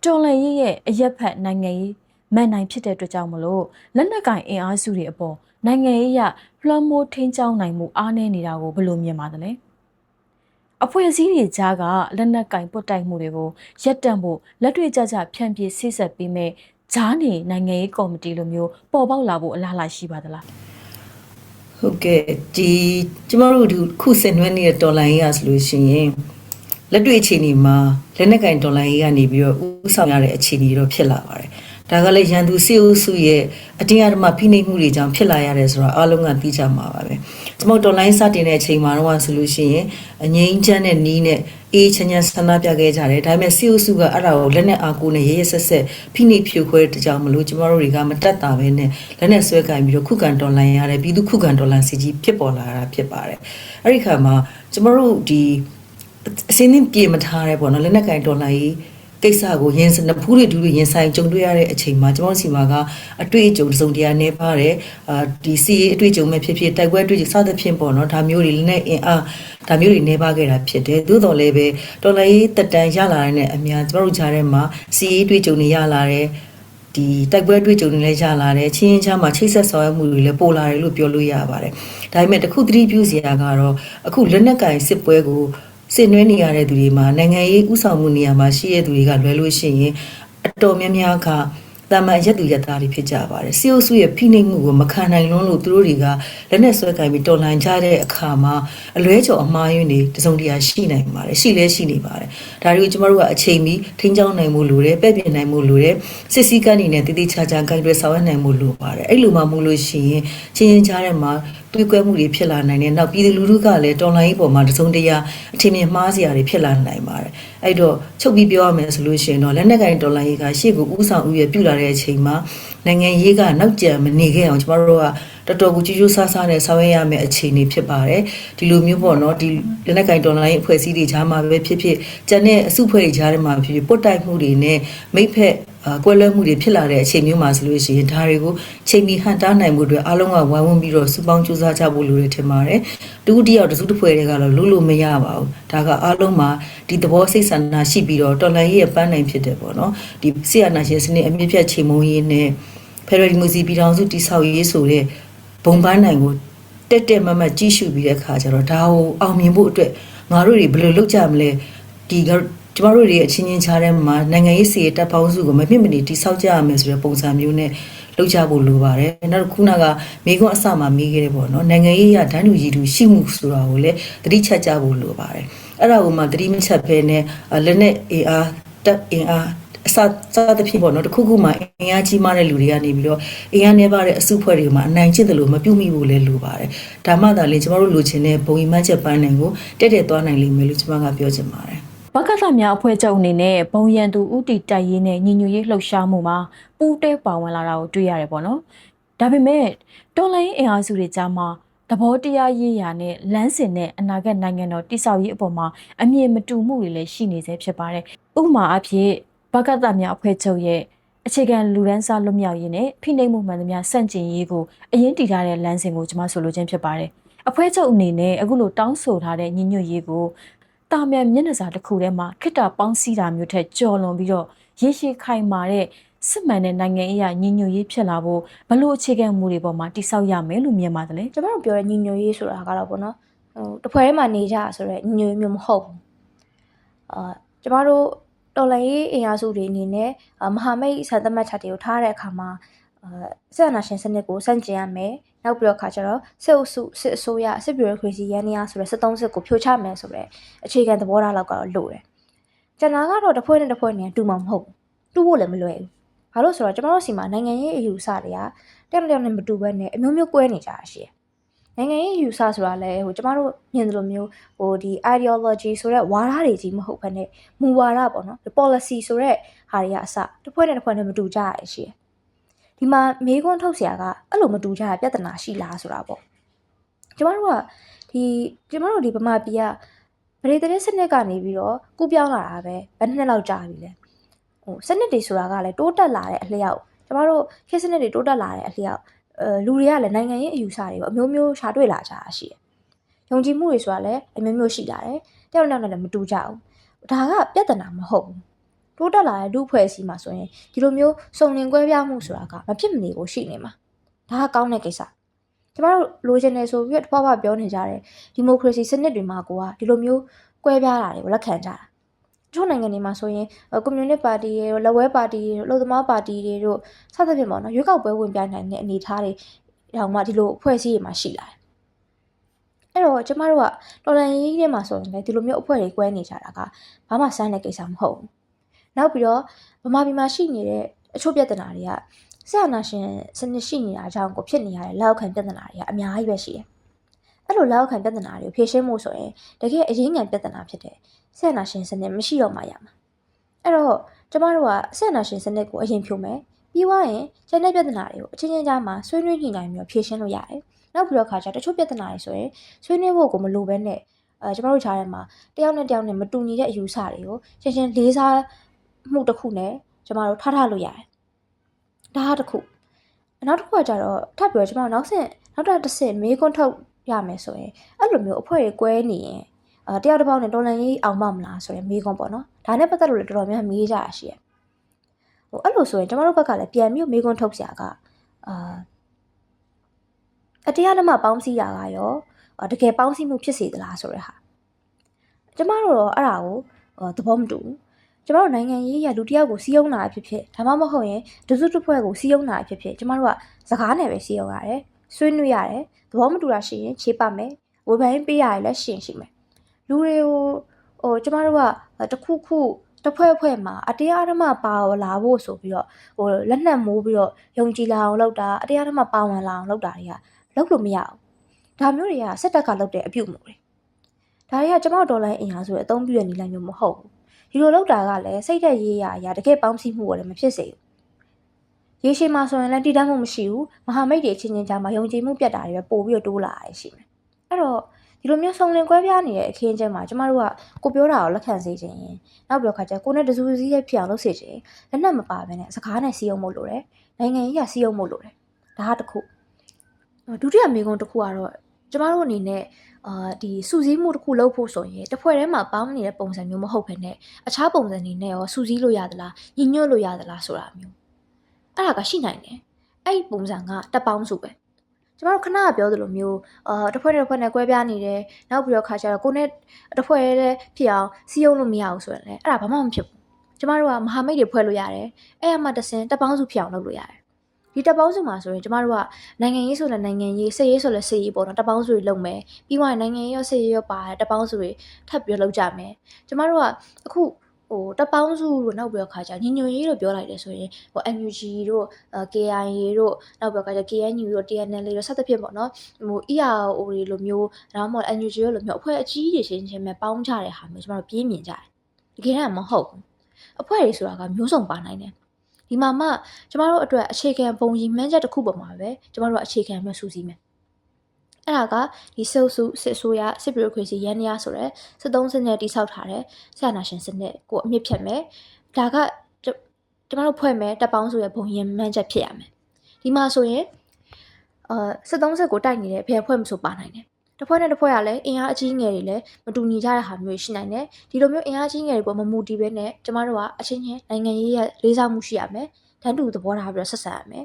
ကတော်လှန်ရေးရဲ့အရက်ဖက်နိုင်ငံရေးမန်နိုင်ဖြစ်တဲ့အတွက်ကြောင့်မလို့လက်နက်ကင်အင်အားစုတွေအပေါ်နိုင်ငံရေးရလွှမ်းမိုးထိန်းကျောင်းနိုင်မှုအားနည်းနေတာကိုဘယ်လိုမြင်ပါသလဲ။အဖွဲ့အစည်းတွေကြားကလက်နက်ကင်ပုတ်တိုက်မှုတွေကိုရပ်တန့်ဖို့လက်တွေ့ကျကျဖြန့်ပြဆေးဆက်ပေးမဲ့ဂျားနေနိုင်ငံရေးကော်မတီလိုမျိုးပေါ်ပေါက်လာဖို့အလားအလာရှိပါသလားဟုတ်ကဲ့ဒီကျမတို့ဒီခုဆင်နွှဲနေတဲ့တော်လိုင်းရဆိုလို့ရှိရင် လက်တွေ့အခြေအနေမှာလက်နက်ကင်ဒေါ်လာရေးကနေပြီးတော့ဥဆောင်ရတဲ့အခြေအနေတော့ဖြစ်လာပါတယ်ဒါကလည်းရန်သူစစ်အုပ်စုရဲ့အတင်းအဓမ္မဖိနှိပ်မှုတွေကြောင့်ဖြစ်လာရတယ်ဆိုတော့အားလုံးကသိကြမှာပါပဲကျွန်တော်ဒေါ်လာစတင်တဲ့အချိန်မှာတော့ဆိုလို့ရှိရင်အငိမ့်ချမ်းတဲ့နီးနဲ့အေးချမ်းချမ်းဆန္ဒပြခဲ့ကြတယ်ဒါပေမဲ့စစ်အုပ်စုကအဲ့ဒါကိုလက်နက်အားကိုနဲ့ရရဆက်ဆက်ဖိနှိပ်ဖြိုခွဲတဲ့ကြောင့်မလို့ကျွန်တော်တို့တွေကမတက်တာပဲနဲ့လက်နက်ဆွဲကင်ပြီးတော့ခုခံဒေါ်လာရတဲ့ပြည်သူခုခံဒေါ်လာစီကြီးဖြစ်ပေါ်လာတာဖြစ်ပါတယ်အဲ့ဒီခါမှာကျွန်တော်တို့ဒီအစင်းင်းပြေမထားရဲပေါ့နော်လက်နက်ကင်ဒေါ်လာကြီးကိစ္စကိုရင်စနဖူးတွေဒူးတွေရင်ဆိုင်ကြုံတွေ့ရတဲ့အချိန်မှာကျွန်တော်စီမှာကအတွေ့အကြုံစုံတရားနေပါတယ်ဒီစီအတွေ့အကြုံမဲ့ဖြစ်ဖြစ်တိုက်ပွဲအတွေ့အကြုံစသဖြင့်ပေါ့နော်ဒါမျိုးတွေလည်းနဲ့အင်အားဒါမျိုးတွေနေပါခဲ့တာဖြစ်တယ်သို့တော်လည်းပဲတော်လိုင်းတက်တန်ရလာတဲ့အများကျွန်တော်တို့ကြားထဲမှာစီအတွေ့အကြုံတွေရလာတဲ့ဒီတိုက်ပွဲတွေ့ကြုံတွေလည်းရလာတယ်ချင်းချင်းချားမှာချိတ်ဆက်ဆောင်ရွက်မှုတွေလည်းပိုလာတယ်လို့ပြောလို့ရပါတယ်ဒါပေမဲ့တခုသတိပြုစရာကတော့အခုလက်နက်ကင်စစ်ပွဲကိုစစ်နွေးနေရတဲ့သူတွေမှာနိုင်ငံရေးဥဆောင်မှုနေရာမှာရှိတဲ့သူတွေကလွယ်လို့ရှိရင်အတော်များများကတာမန်ရက်သူရက်သားတွေဖြစ်ကြပါတယ်စီအိုစုရဲ့ဖိနှိပ်မှုကိုမခံနိုင်လွန်းလို့သူတို့တွေကလက်နဲ့ဆွဲကင်ပြီးတော်လှန်ကြတဲ့အခါမှာအလွဲကျော်အမှားယွင်းတွေတစုံတရာရှိနိုင်ပါတယ်ရှိလဲရှိနေပါတယ်ဒါတွေကိုကျမတို့ကအချိန်မီထိန်းကျောင်းနိုင်မှုလိုတယ်ပဲ့ပြင်နိုင်မှုလိုတယ်စစ်စည်းကမ်းတွေနဲ့တည်တည်ချာချာဂိုင်တွေဆောင်ရွက်နိုင်မှုလိုပါတယ်အဲ့လိုမှမဟုတ်လို့ရှိရင်ချင်းချင်းကြားထဲမှာတွေးကွဲမှုတွေဖြစ်လာနိုင်တယ်နောက်ပြည်သူလူထုကလည်းတော်လှန်ရေးပေါ်မှာတစုံတရာအထင်မြင်မှားစရာတွေဖြစ်လာနိုင်ပါတယ်အဲ့တော့ချုပ်ပြီးပြောရမယ်ဆိုလို့ရှိရင်တော့လက်နက်ကင်တော်လှန်ရေးကရှေ့ကိုဥဆောင်ဥရပြုလာတဲ့အချိန်မှာနိုင်ငံရေးကနောက်ကျမနေခဲ့အောင်ကျမတို့ကတော်တော်ကိုကြိုးကြိုးစားစားနဲ့ဆောင်ရွက်ရမယ့်အခြေအနေဖြစ်ပါတယ်ဒီလိုမျိုးပေါ့နော်ဒီလက်နက်ကင်တော်လှန်ရေးအဖွဲ့အစည်းတွေကြားမှာပဲဖြစ်ဖြစ်ကျန်တဲ့အစုအဖွဲ့တွေကြားထဲမှာဖြစ်ဖြစ်ပုတ်တိုက်မှုတွေနဲ့မိဖက်ကွဲလွဲမှုတွေဖြစ်လာတဲ့အချိန်မျိုးမှာဆိုလို့ရှိရင်ဒါတွေကိုချိန်မီဟန်တားနိုင်မှုတွေအားလုံးကဝိုင်းဝန်းပြီးတော့စုပေါင်းကြိုးစားကြဖို့လိုတယ်ထင်ပါတယ်တူတယောက်တစုတစ်ဖွဲ့တွေကတော့လို့မရပါဘူးဒါကအားလုံးမှာဒီသဘောစိတ်ဆန္ဒရှိပြီးတော့တော်လှန်ရေးရဲ့ပန်းနိုင်ဖြစ်တယ်ပေါ့နော်ဒီဆီယနာရှင်စနစ်အမြင့်ဖြတ်ချိန်မုံရေးနဲ့ဖက်ဒရယ်ဒီမိုကရေစီပြည်ထောင်စုတည်ဆောက်ရေးဆိုတဲ့ဘုံပန်းနိုင်ကိုတက်မမတ်ကြီးရှုပြီးတဲ့အခါကျတော့ဒါကိုအောင်မြင်ဖို့အတွက်ငါတို့တွေဘယ်လိုလုပ်ကြမလဲဒီကျမတို့တွေအချင်းချင်းချားတဲ့မှာနိုင်ငံရေးစီတပ်ပေါင်းစုကိုမဖြစ်မနေတိဆောက်ကြရမယ်ဆိုတဲ့ပုံစံမျိုးနဲ့လုပ်ကြဖို့လိုပါတယ်နောက်ခုနကမိကွန်းအစမှာမိခဲ့တယ်ပေါ့နော်နိုင်ငံရေးရဒန်းတူရည်တူရှိမှုဆိုတာကိုလည်းသတိချက်ကြဖို့လိုပါတယ်အဲ့ဒါကိုမှသတိမချက်ဖဲနဲ့လက်နဲ့အင်အားတပ်အင်အားအစသဖြင့်ပေါ့နော်တခုခုမှအင်အားကြီးမားတဲ့လူတွေကနေပြီးတော့အင်အားနည်းပါတဲ့အစုဖွဲ့တွေမှာအနိုင်ကျင့်တယ်လို့မပြုမိဖို့လည်းလိုပါတယ်ဒါမှသာလေကျမတို့လိုချင်တဲ့ဘုံမှတ်ချက်ပန်းနိုင်ကိုတက်သွားနိုင်လိမ့်မယ်လို့ကျမကပြောချင်ပါတယ်ဘကသများအဖွဲ့ချုပ်အနေနဲ့ဘုံရန်သူဥတီတိုက်ရေးနဲ့ညီညွတ်ရေးလှုပ်ရှားမှုမှာပူးတဲပါဝင်လာတာကိုတွေ့ရတယ်ပေါ့နော်ဒါပေမဲ့တော်လိုင်းအင်အားစုတွေကြားမှာသဘောတရားရေးရာနဲ့လမ်းစဉ်နဲ့အနာဂတ်နိုင်ငံတော်တည်ဆောက်ရေးအပေါ်မှာအမြင်မတူမှုတွေလည်းရှိနေသေးဖြစ်ပါတယ်ဥပမာအဖြစ်ဘကသများအဖွဲ့ချုပ်ရဲ့အခြေခံလူဒန်းစားလွတ်မြောက်ရေးနဲ့ဖိနှိပ်မှုမှန်သမျှစန့်ကျင်ရေးကိုအရင်တည်ထားတဲ့လမ်းစဉ်ကိုကျွန်မဆိုလိုခြင်းဖြစ်ပါတယ်အဖွဲ့ချုပ်အနေနဲ့အခုလိုတောင်းဆိုထားတဲ့ညီညွတ်ရေးကိုတာမန်မျက်နှာစာတစ်ခုထဲမှာခိတ္တပေါင်းစည်းတာမျိုးထက်ကျော်လွန်ပြီးတော့ရေရှည်ခိုင်မာတဲ့စစ်မှန်တဲ့နိုင်ငံအရာညီညွတ်ရေးဖြစ်လာဖို့ဘလို့အခြေခံမူတွေပေါ်မှာတိဆောက်ရမယ်လို့မြင်ပါတယ်ကျွန်တော်တို့ပြောတဲ့ညီညွတ်ရေးဆိုတာကတော့ပေါ့နော်တစ်ဖွဲ့ထဲမှာနေကြဆိုတော့ညီညွတ်ရေးမျိုးမဟုတ်ဘူးကျွန်တော်တို့တော်လှန်ရေးအင်အားစုတွေအနေနဲ့မဟာမိတ်စံသတ်မှတ်ချက်တွေကိုထားတဲ့အခါမှာစစ်အာဏာရှင်စနစ်ကိုဆန့်ကျင်ရမယ်နောက်ပြီးတော့ခါကျတော့စစ်အုပ်စုစစ်အစိုးရစစ်ဗျူရိုကရေစီရန်ရာဆိုတဲ့စစ်သုံးစစ်ကိုဖြိုချမယ်ဆိုတဲ့အခြေခံသဘောထားလောက်ကတော့လိုတယ်ကျန်တာကတော့တစ်ဖွဲ့နဲ့တစ်ဖွဲ့နဲ့တူမှာမဟုတ်ဘူးတူဖို့လည်းမလွယ်ဘူးဘာလို့ဆိုတော့ကျွန်တော်တို့စီမှာနိုင်ငံရေးအယူဆတွေကတယောက်နဲ့မတူဘဲနဲ့အမျိုးမျိုးကွဲနေကြတာရှိတယ်နိုင်ငံရေးအယူဆဆိုတာလည်းကျွန်တော်တို့မြင်သလိုမျိုးဒီ ideology ဆိုတဲ့ဝါဒတွေကြီးမဟုတ်ဘဲနဲ့မူဝါဒပေါ့နော် policy ဆိုတဲ့ဟာတွေကအစတစ်ဖွဲ့နဲ့တစ်ဖွဲ့နဲ့မတူကြရရှိတယ်ဒီမှာမေးခွန်းထုတ်စရာကအဲ့လိုမတူကြတဲ့ပြဿနာရှိလားဆိုတာပေါ့ကျမတို့ကကျမတို့ဒီဗမာပြည်ကဗရေတဲ့စနစ်ကနေပြီးတော့ကူးပြောင်းလာတာပဲဘယ်နှစ်လောက်ကြာပြီလဲစနစ်တွေဆိုတာကလည်းတိုးတက်လာတဲ့အလျောက်ကျမတို့ခေတ်စနစ်တွေတိုးတက်လာတဲ့အလျောက်လူတွေကလည်းနိုင်ငံရေးအယူဆတွေကိုအမျိုးမျိုးရှာတွေ့လာကြတာရှိတယ်ယုံကြည်မှုတွေဆိုတာလည်းအမျိုးမျိုးရှိလာတယ်တယောက်နဲ့လည်းမတူကြဘူးဒါကပြဿနာမဟုတ်ဘူးတိုးတက်လာတဲ့လူဖွဲ့စည်းမှာဆိုရင်ဒီလိုမျိုးစုံလင်ကွဲပြားမှုဆိုတာကမဖြစ်မနေကိုရှိနေမှာဒါကကောင်းတဲ့ကိစ္စကျမတို့လိုချင်တယ်ဆိုပြီးတော့ပြောနေကြတယ်ဒီမိုကရေစီစနစ်တွေမှာကိုကဒီလိုမျိုးကွဲပြားတာတွေကိုလက်ခံကြတာချို့နိုင်ငံတွေမှာဆိုရင်ကွန်မြူနစ်ပါတီတွေလက်ဝဲပါတီတွေလို့သမားပါတီတွေတို့စသဖြင့်ပေါ့နော်ရွေးကောက်ပွဲဝင်ပြနိုင်တဲ့အနေအထားတွေတောင်မှဒီလိုအဖွဲ့အစည်းတွေမှာရှိလာတယ် အဲ့တော့ကျမတို့ကတော်လန်ရေးထဲမှာဆိုရင်လည်းဒီလိုမျိုးအဖွဲ့တွေကွဲနေကြတာကဘာမှစမ်းတဲ့ကိစ္စမဟုတ်ဘူးနောက်ပြီးတော့ဗမာပြည်မှာရှိနေတဲ့အချို့ပြဿနာတွေကဆရာနာရှင်စနစ်ရှိနေတာကြောင့်ကိုဖြစ်နေရတဲ့လက်အောက်ခံပြဿနာတွေကအများကြီးပဲရှိတယ်အဲ့လိုလက်အောက်ခံပြဿနာတွေကိုဖြေရှင်းမှုဆိုရင်တကယ်အရင်းခံပြဿနာဖြစ်တယ်ဆရာနာရှင်စနစ်မရှိတော့မှရမှာအဲ့တော့ကျမတို့ကဆရာနာရှင်စနစ်ကိုအရင်ဖြိုမယ်ပြီးွားရင်ကျန်တဲ့ပြဿနာတွေကိုအချင်းချင်းကြားမှာဆွေးနွေးညှိနှိုင်းပြီးဖြေရှင်းလို့ရတယ်နောက်ပြီးတော့ခါကျတချို့ပြဿနာတွေဆိုရင်ဆွေးနွေးဖို့ကိုမလိုဘဲနဲ့ကျမတို့ကြားထဲမှာတယောက်နဲ့တယောက်နဲ့မတူညီတဲ့အယူဆတွေကိုရှင်းရှင်းလေးစားမှုတစ်ခုနဲ့ကျမတို့ထားလို့ရတယ်ဒါဟာတစ်ခုနောက်တစ်ခုကကြတော့ထပ်ပြီးတော့ကျမတို့နောက်တစ်ဆင့်မေးခွန်းထုတ်ရမယ်ဆိုရင်အဲ့လိုမျိုးအဖွဲ့တွေကွဲနေရင်တယောက်တစ်ပေါက်နဲ့တော်လန်ရေးအောင်မလားဆိုရင်မေးခွန်းပေါ့နော်ဒါနဲ့ပတ်သက်လို့လည်းတော်တော်များမေးကြရရှိရအဲ့လိုဆိုရင်ကျမတို့ဘက်ကလည်းပြန်ပြီးမေးခွန်းထုတ်စရာကအတရားဓမ္မပေါင်းစည်းတာကရောတကယ်ပေါင်းစည်းမှုဖြစ်စေသလားဆိုတဲ့ဟာကျမတို့တော့အဲ့ဒါကိုသဘောမတူဘူးကျမတို့နိုင်ငံရေးရလူတယောက်ကိုစီးယုံတာဖြစ်ဖြစ်ဒါမှမဟုတ်ရင်တစုတစ်ဖွဲ့ကိုစီးယုံတာဖြစ်ဖြစ်ကျမတို့ကစကားနဲ့ပဲစီးယုံရတယ်ဆွေးနွေးရတယ်သဘောမတူတာရှိရင်ခြေပမယ်ဝေဖန်ပေးရတယ်လည်းရှိမယ်လူတွေကိုကျမတို့ကတစ်ခုတစ်ဖွဲ့မှာအတရားဓမ္မပါလာဖို့ဆိုပြီးတော့လက်နက်မိုးပြီးတော့ယုံကြည်လာအောင်လုပ်တာအတရားဓမ္မပါဝင်လာအောင်လုပ်တာတွေကလုပ်လို့မရဘူးဒါမျိုးတွေကစက်တက်ကလုပ်တဲ့အပြုတ်မှုတွေဒါတွေကကျမတို့ဒေါ်လာအင်အားဆိုတဲ့အသုံးပြုတဲ့နည်းလမ်းမျိုးမဟုတ်ဘူးဒီလိုလုပ်တာကလည်းစိတ်သက်ရေးရတကယ်ပေါင်းစည်းမှုကိုလည်းမဖြစ်စေဘူးရေရှည်မှာဆိုရင်လည်းတည်တံ့မှုမရှိဘူးမဟာမိတ်တွေချင်းချင်းကြားမှာယုံကြည်မှုပြတ်တာတွေပဲပို့ပြီးတော့တိုးလာရရှိမယ်အဲ့တော့ဒီလိုမျိုးဆုံးလင်ကွဲပြားနေတဲ့အခင်းအကျင်းမှာကျမတို့ကကိုပြောတာကိုလက်ခံစေချင်ရင်နောက်ပြီးတော့ခါကျကိုနဲ့တစုစည်းရဲ့ဖြစ်အောင်လုပ်စေချင်လက်နက်မပါဘဲနဲ့စကားနဲ့စီးအောင်မို့လို့တယ်နိုင်ငံရေးရစီးအောင်မို့လို့တယ်ဒါဟာတစ်ခုဒုတိယမေးခွန်းတစ်ခုကတော့ကျမတို့အနေနဲ့ဒီစူးစီးမှုတစ်ခုလုပ်ဖို့ဆိုရင်တစ်ဖွဲ့ထဲမှာပေါင်းနေတဲ့ပုံစံမျိုးမဟုတ်ဘဲနဲ့အခြားပုံစံတွေနဲ့ရောစူးစီးလို့ရသလားညီညွတ်လို့ရသလားဆိုတာမျိုးအဲ့ဒါကရှိနိုင်တယ်အဲ့ဒီပုံစံကတပ်ပေါင်းစုပဲကျမတို့ခဏပြောသလိုမျိုးတစ်ဖွဲ့နဲ့ကွဲပြားနေတယ်နောက်ပြီးတော့ခါကျတော့ကိုနဲ့တစ်ဖွဲ့နဲ့ဖြစ်အောင်စီးရုံးလို့မရဘူးဆိုရင်လည်းအဲ့ဒါဘာမှမဖြစ်ဘူးကျမတို့ကမဟာမိတ်တွေဖွဲ့လို့ရတယ်အဲ့အမှတဆင်တပ်ပေါင်းစုဖြစ်အောင်လုပ်လို့ရတယ်ဒီတပ်ပေါင်းစုမှာဆိုရင်ကျမတို့ကနိုင်ငံရေးဆိုလည်းနိုင်ငံရေးစစ်ရေးဆိုလည်းစစ်ရေးပေါ့နော်တပ်ပေါင်းစုတွေလုပ်မယ်ပြီးတော့နိုင်ငံရေးရောစစ်ရေးရောပါတပ်ပေါင်းစုတွေထပ်ပြီးလုပ်ကြမယ်ကျမတို့ကအခုတပ်ပေါင်းစုတို့နောက်ပြီးတော့ခါကျညီညွတ်ရေးလို့ပြောလိုက်တယ်ဆိုရင်NUG တို့KIA တို့နောက်ပြီးတော့ခါကျ KNU တို့ TNL တို့စသဖြင့်ပေါ့နော်ERO တွေလိုမျိုးဒါမှမဟုတ် NUG တို့လိုမျိုးအဖွဲ့အကြီးတွေချင်းပဲပေါင်းကြတဲ့ဟာမျိုးကျမတို့ပြင်းမြင်ကြတယ်တကယ်တော့မဟုတ်ဘူးအဖွဲ့တွေဆိုတာကမျိုးစုံပါနိုင်တယ်ဒီမှာမှကျမတို့အတွက်အခြေခံပုံရည်မှန်းချက်တစ်ခုပေါ်မှာပဲကျမတို့ကအခြေခံမျိုးစူးစီးမယ်အဲ့ဒါကဒီစစ်ဆိုရစစ်ဘီရိုကရေစီရန်ရဆိုတဲ့စစ်သုံးစနစ်တိဆောက်ထားတဲ့ဆရာနာရှင်စနစ်ကိုအမြင့်ဖြတ်မယ်ဒါကကျမတို့ဖွဲ့မယ်တပ်ပေါင်းဆိုရပုံရည်မှန်းချက်ဖြစ်ရမယ်ဒီမှာဆိုရင်စစ်သုံးစက်ကိုတိုက်နေတဲ့ဘယ်ဖွဲ့မဆိုပါနိုင်တယ်တစ်ဖွဲ့နဲ့တစ်ဖွဲ့ကလည်းအင်အားအကြီးငယ်တွေလည်းမတူညီကြတဲ့ဟာမျိုးရှိနိုင်တယ်ဒီလိုမျိုးအင်အားကြီးငယ်တွေပေါ်မမူတည်ဘဲနဲ့ကျမတို့ကအချင်းချင်းနိုင်ငံရေးရလေးစားမှုရှိရမယ်တန်းတူသဘောထားပြီးတော့ဆက်ဆံရမယ်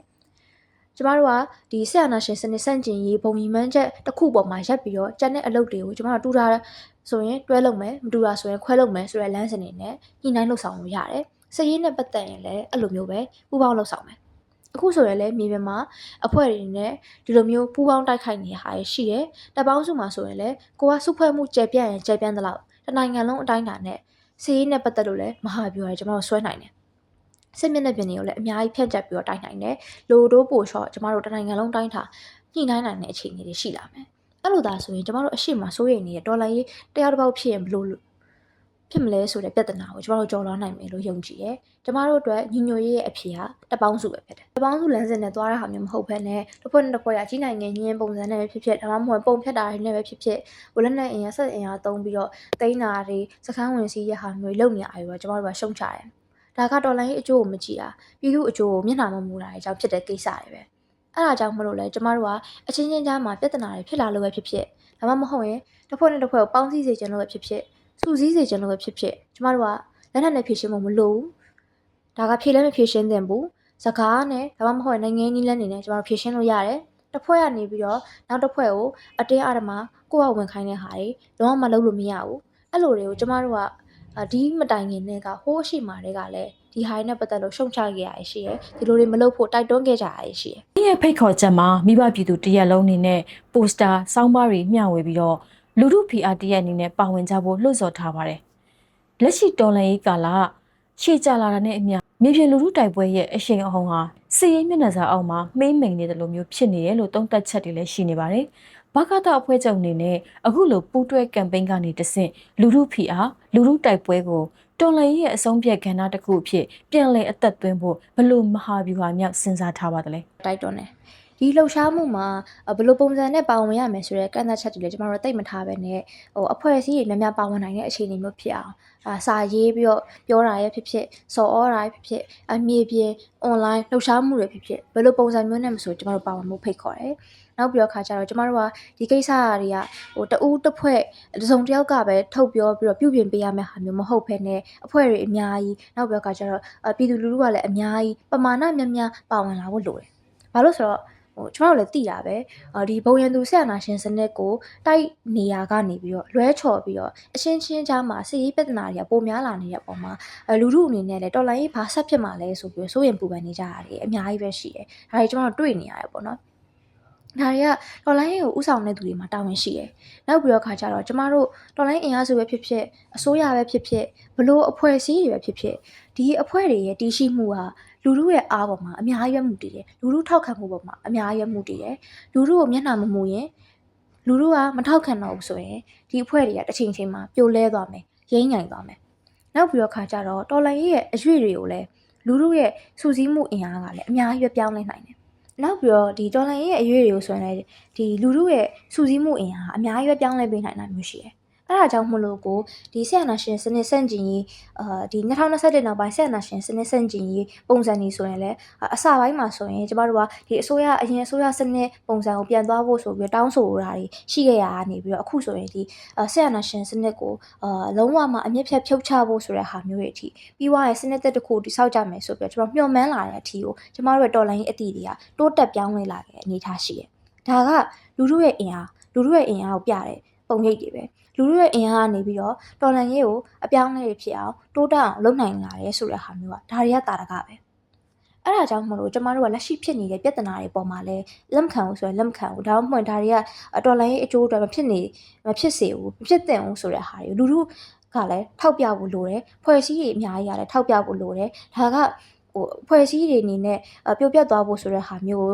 ကျမတို့ကဒီဆရာနာရှင်စနစ်စန့်ကျင်ရေးဘုံညီမှန်းချက်တစ်ခုပေါ်မှာရပ်ပြီးတော့ကျန်တဲ့အလုပ်တွေကိုကျမတို့တူတာဆိုရင်တွဲလုပ်မယ်မတူတာဆိုရင်ခွဲလုပ်မယ်ဆိုတဲ့လမ်းစဉ်တွေနဲ့ညှိနှိုင်းလုပ်ဆောင်လို့ရတယ်စည်ရင်းနဲ့ပတ်သက်ရင်လည်းအဲ့လိုမျိုးပဲပူးပေါင်းလုပ်ဆောင်မယ်အခုဆိုရင်လည်းမြေပြင်မှာအဖွဲ့တွေနဲ့ဒီလိုမျိုးပူးပေါင်းတိုက်ခိုက်နေတဲ့ဟာရှိတယ်တပ်ပေါင်းစုမှာဆိုရင်လည်းကိုကစုဖွဲ့မှုကျယ်ပြန့်ရင်ကျယ်ပြန့်သလောက်တနိုင်ငံလုံးအတိုင်းအတာနဲ့စည်ရင်းနဲ့ပတ်သက်လို့လည်းမဟာဗျူဟာတွေကျမတို့ဆွဲနိုင်တယ်စစ်မျက်နှာပြင်တွေကိုလည်းအများကြီးဖြန့်ကျက်ပြီးတော့တိုက်နိုင်တယ်လိုတိုးပို့ရှော့ကျမတို့တနိုင်ငံလုံးတိုင်းထားညှိနှိုင်းနိုင်တဲ့အခြေအနေတွေရှိလာမယ်အဲ့လိုသာဆိုရင်ကျမတို့အရှိမစိုးရိမ်နေတဲ့ဒေါ်လာရေးတရားတစ်ပေါက်ဖြစ်ရင်ဘလို့ဖြစ်မလဲဆိုတဲ့ပြဿနာကိုကျမတို့ကြော်လွှားနိုင်မယ်လို့ယုံကြည်တယ်ကျမတို့အတွက်ညီညွတ်ရေးရဲ့အဖြေကတပ်ပေါင်းစုပဲဖြစ်တယ်တပ်ပေါင်းစုလမ်းစဉ်နဲ့သွားတဲ့ဟာမျိုးမဟုတ်ဘဲနဲ့တစ်ဖွဲ့နဲ့တစ်ဖွဲ့ကကြီးနိုင်ငံညင်းပုံစံနဲ့ပဲဖြစ်ဖြစ်ဒါမှမဟုတ်ပုံဖြတ်တာတွေနဲ့ပဲဖြစ်ဖြစ်ဝလက်နဲ့အင်အားဆက်အင်အားသုံးပြီးတော့တိန်းတာတွေစခန်းဝင်စီးရဟာမျိုးလုပ်နေရပြီးတော့ကျမတို့ကရှုံချတယ်ဒါကတော်လိုင်းရေးအကျိုးကိုမကြည့်တာပြည်သူအကျိုးကိုမျက်နှာမမူတာတွေကြောင့်ဖြစ်တဲ့ကိစ္စတွေပဲအဲ့ဒါကြောင့်မလို့လဲကျမတို့ကအချင်းချင်းကြားမှာပြဿနာတွေဖြစ်လာလို့ပဲဖြစ်ဖြစ်ဒါမှမဟုတ်ရင်တစ်ဖွဲ့နဲ့တစ်ဖွဲ့ကိုပေါင်းစည်းစေချင်လို့ပဲဖြစ်ဖြစ်စုစည်းစေချင်လို့ပဲဖြစ်ဖြစ်ကျမတို့ကလက်နက်နဲ့ဖြည့်ရှင်းဖို့မလိုဘူးဒါကဖြည့်လည်းမဖြည့်ရှင်းသင့်ဘူးစကားနဲ့ဒါမှမဟုတ်နိုင်ငံနည်းလမ်းတွေနဲ့ကျမတို့ဖြည့်ရှင်းလို့ရတယ်တစ်ဖွဲ့ကနေပြီးတော့နောက်တစ်ဖွဲ့ကိုအတင်းအဓမ္မကိုယ့်အဝင်ခိုင်းတဲ့ဟာတွေလုံးဝမလုပ်လို့မရဘူးအဲ့လိုတွေကိုကျမတို့ကဒီမတိုင်ခင်နဲ့ကဟိုးရှိမာတွေကလည်းဒီဟာနဲ့ပတ်သက်လို့ရှုံချခဲ့ရရှိရယ်ဒီလိုတွေမလုပ်ဖို့တိုက်တွန်းခဲ့ကြရရှိရယ် ရဲ့ဖိတ်ခေါ်ချက်မှာမိဘပြည်သူတရက်လုံးအနေနဲ့ပိုစတာစောင်းပါးတွေမျှဝေပြီးတော့လူထု PR တရက်အနေနဲ့ပါဝင်ကြဖို့လှုံ့ဆော်ထားပါတယ်။လက်ရှိတော်လှန်ရေးကာလရှေ့ကျလာတာနဲ့အမျှမြေပြင်လူထုတိုက်ပွဲရဲ့အရှိန်အဟုန်ဟာစစ်ရေးမျက်နှာစာအောက်မှာမှိမ့်မိန်နေတယ်လို့မျိုးဖြစ်နေတယ်လို့သုံးသပ်ချက်တွေလည်းရှိနေပါတယ်။ဘကတအဖွဲ့ချုပ်အနေနဲ့အခုလိုပူးတွဲကမ်ပိန်းကနေတဆင့်လူထု PR လူထုတိုက်ပွဲကိုတော်လှန်ရေးရဲ့အဆုံးဖြတ်ကဏ္ဍတစ်ခုအဖြစ်ပြန်လည်အသက်သွင်းဖို့ဘလို့မဟာဗျူဟာမြောက်စဉ်းစားထားပါသလဲတိုက်တွန်းတယ်ဒီလှုပ်ရှားမှုမှာဘယ်လိုပုံစံနဲ့ပါဝင်ရမယ်ဆိုတဲ့ကန့်သတ်ချက်တွေလည်းကျွန်တော်တို့သိမထားပဲနဲ့အဖွဲ့အစည်းတွေများများပါဝင်နိုင်တဲ့အခြေအနေမျိုးဖြစ်အောင်စာရေးပြီးတော့ပြောတာရဲ့ဖြစ်ဖြစ်စော်ဩတာရဲ့ဖြစ်ဖြစ်အမြေပြင် online လှုပ်ရှားမှုတွေဖြစ်ဖြစ်ဘယ်လိုပုံစံမျိုးနဲ့မဆိုကျွန်တော်တို့ပါဝင်မှုဖိတ်ခေါ်တယ်နောက်ပြီးတော့ခါကျတော့ကျွန်တော်တို့ကဒီကိစ္စတွေကတဦးတစ်ဖွဲ့တစ်စုံတစ်ယောက်ကပဲထုတ်ပြောပြီးတော့ပြုပြင်ပေးရမယ့်ဟာမျိုးမဟုတ်ဘဲနဲ့အဖွဲ့တွေအများကြီးနောက်ပြီးတော့ခါကျတော့ပြည်သူလူထုကလည်းအများကြီးပမာဏများများပါဝင်လာဖို့လိုတယ်ဘာလို့ဆိုတော့ကျွန်တော်တို့လည်းသိတာပဲဒီဘုံရန်သူဆက်အနာရှင်စနစ်ကိုတိုက်နေရကနေပြီးတော့လွဲချော်ပြီးတော့အချင်းချင်းကြားမှာစစ်ရေးပြဿနာတွေကပိုများလာနေတဲ့အပေါ်မှာလူထုအနေနဲ့လည်းတော်လိုင်းရေးဘာဆက်ဖြစ်မှာလဲဆိုပြီးစိုးရင်ပူပန်နေကြရတယ်အများကြီးပဲရှိတယ်ဒါတွေကျွန်တော်တို့တွေ့နေရတယ်ပေါ့နော်ဒါတွေကတော်လိုင်းရေးကိုဥဆောင်တဲ့သူတွေမှာတာဝန်ရှိတယ်။နောက်ပြီးတော့ခါကျတော့ကျမတို့တော်လိုင်းအင်အားစုပဲဖြစ်ဖြစ်အစိုးရပဲဖြစ်ဖြစ်ဘလို့အဖွဲ့အစည်းတွေပဲဖြစ်ဖြစ်ဒီအဖွဲ့တွေရဲ့တည်ရှိမှုဟာလူထုရဲ့အားပေါ်မှာအများကြီးပဲမှုတည်တယ်။လူထုထောက်ခံမှုပေါ်မှာအများကြီးပဲမှုတည်တယ်။လူထုကိုမျက်နှာမမူရင်လူထုကမထောက်ခံတော့ဘူးဆိုရင်ဒီအဖွဲ့တွေကတစ်ချိန်ချိန်မှာပြိုလဲသွားမယ်၊ရိမ့်ငိုင်သွားမယ်။နောက်ပြီးတော့ခါကျတော့တော်လိုင်းရေးရဲ့အရွေ့တွေကိုလည်းလူထုရဲ့စူးစီးမှုအင်အားကလည်းအများကြီးပဲပြောင်းလဲနိုင်တယ်။နောက်ပြီးတော့ဒီတော်လိုင်းရဲ့အရွေတွေကိုဆိုရင်လည်းဒီလူထုရဲ့စူးစီးမှုအင်အားအများကြီးပဲပြောင်းလဲပေးနိုင်တာမျိုးရှိတယ်။အဲ့ဒါကြောင့်မလို့ကိုဒီဆက်အနာရှင်စနစ်စန့်ကျင်ရေးဒီ2021နောက်ပိုင်းဆက်အနာရှင်စနစ်စန့်ကျင်ရေးပုံစံကြီးဆိုရင်လည်းအစပိုင်းမှာဆိုရင်ကျမတို့ကဒီအစိုးရအရင်အစိုးရစနစ်ပုံစံကိုပြန်သွားဖို့ဆိုပြီးတောင်းဆိုတာတွေရှိခဲ့ရတာနေပြီးတော့အခုဆိုရင်ဒီဆက်အနာရှင်စနစ်ကိုလုံးဝမှအမြင့်ဖြတ်ဖြုတ်ချဖို့ဆိုတဲ့ဟာမျိုးတွေအထိပြီးွားရဲ့စနစ်တစ်ခုတိဆောက်ကြမယ်ဆိုပြီးတော့ကျွန်တော်မျှော်မှန်းလာတဲ့အထိကိုကျမတို့ရဲ့တော်လိုင်းရေးအသည့်တွေကတိုးတက်ပြောင်းလဲလာတဲ့အနေအထားရှိတယ်။ဒါကလူထုရဲ့အင်အားကိုပြတဲ့ပုံရိပ်တွေပဲလူထုရဲ့အင်အားကနေပြီးတော့တော်လှန်ရေးကိုအပြောင်းအလဲတွေဖြစ်အောင်တိုးတက်အောင်လုပ်နိုင်လာတယ်ဆိုတဲ့ဟာမျိုးကဒါတွေကတာတကပဲအဲ့ဒါကြောင့်မလို့ကျမတို့ကလက်ရှိဖြစ်နေတဲ့ပြဿနာတွေပေါ်မှာလဲလက်မခံဘူးဆိုရင်လက်မခံဘူးဒါမှမဟုတ်ဒါတွေကတော်လှန်ရေးအကျိုးအတွက်မဖြစ်စေဘူးမဖြစ်သင့်ဘူးဆိုတဲ့ဟာတွေလူထုကလည်းထောက်ပြဖို့လိုတယ်ဖွဲ့စည်းတွေအများကြီးကလည်းထောက်ပြဖို့လိုတယ်ဒါကဖွဲ့စည်းတွေအနေနဲ့ပြုတ်ပြတ်သွားဖို့ဆိုတဲ့ဟာမျိုးကိ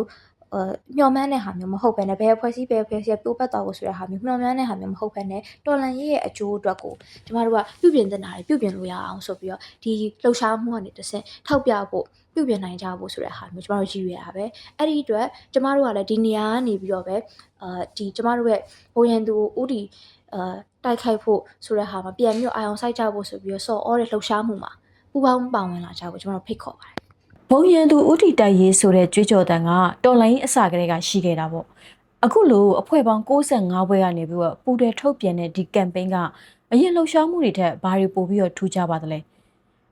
ုမျှော်မှန်းတဲ့ဟာမျိုးမဟုတ်ဘဲနဲ့ဘယ်ဖွဲ့စည်းပြိုးပတ်သွားဖို့ဆိုတဲ့ဟာမျိုးမျှော်မှန်းတဲ့ဟာမျိုးမဟုတ်ဘဲနဲ့တော်လှန်ရေးရဲ့အကျိုးအတွက်ကိုကျမတို့ကပြုပြင်တင်တာတွေပြုပြင်လို့ရအောင်ဆိုပြီးတော့ဒီလှုပ်ရှားမှုကနေတစ်ဆင့်ထောက်ပြဖို့ပြုပြင်နိုင်ကြဖို့ဆိုတဲ့ဟာမျိုးကျမတို့ရည်ရွယ်တာပဲအဲ့ဒီအတွက်ကျမတို့ကလည်းဒီနေရာကနေပြီးတော့ပဲဒီကျမတို့ရဲ့ဘိုးရန်သူဦးတီတိုက်ခိုက်ဖို့ဆိုတဲ့ဟာမှာပြန်ပြီးတော့အာရုံစိုက်ကြဖို့ဆိုပြီးတော့စော်ဩတဲ့လှုပ်ရှားမှုမှာပူပေါင်းပါဝင်လာကြဖို့ကျမတို့ဖိတ်ခေါ်ပါတယ်ဘုံရန်သူဥတီတိုက်ရေးဆိုတဲ့ကြွေးကြော်တန်ကတော်လိုင်းအစကတည်းကရှိခဲ့တာပေါ့အခုလိုအဖွဲ့ပေါင်း65ဘွဲကနေပြီးတော့ပူတယ်ထုတ်ပြန်တဲ့ဒီကမ်ပိန်းကအရင်လှုပ်ရှားမှုတွေထက်ဘာတွေပို့ပြီးတော့ထူးခြားပါသလဲ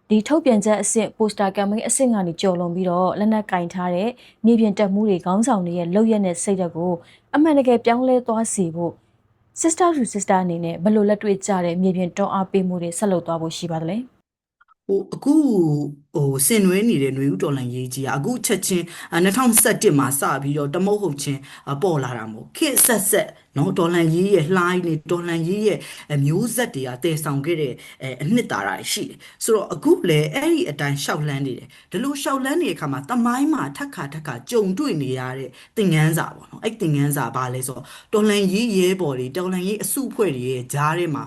ဒီထုတ်ပြန်ချက်အဆင့်ပိုစတာကမ်ပိန်းအဆင့်ကနေကြော်လွန်ပြီးတော့လက်နက်ကင်ထားတဲ့မြေပြင်တက်မှုတွေခေါင်းဆောင်တွေရဲ့လုပ်ရက်နဲ့စိတ်ဓာတ်ကိုအမှန်တကယ်ပြောင်းလဲသွားစေဖို့ sister to sister အနေနဲ့ဘယ်လိုလက်တွေ့ကြတဲ့မြေပြင်တွန်းအားပေးမှုတွေဆက်လုပ်သွားဖို့ရှိပါသလဲအခုဆင်နွှဲနေတဲ့ຫນွေဦးတော်လှန်ရေးကြီးကအခုချက်ချင်း2021မှာစပြီးတော့တမုတ်ဟုတ်ချင်းပေါ်လာတာမို့ခေတ်ဆက်နော်တော်လှန်ရေးရဲ့လှိုင်းနေတော်လှန်ရေးရဲ့မျိုးဆက်တွေကတည်ဆောင်ခဲ့တဲ့အနှစ်သာရရှိတယ်ဆိုတော့အခုလည်းအဲ့ဒီအတိုင်းရှောက်လန်းနေတယ်ဒီလိုရှောက်လန်းနေတဲ့အခါမှာတမိုင်းမှာထက်ခါကြုံတွေ့နေရတဲ့သင်ခန်းစာပေါ့နော်အဲ့သင်ခန်းစာဘာလဲဆိုတော့တော်လှန်ရေးရဲဘော်တွေတော်လှန်ရေးအစုအဖွဲ့တွေရဲ့ဂျားထဲမှာ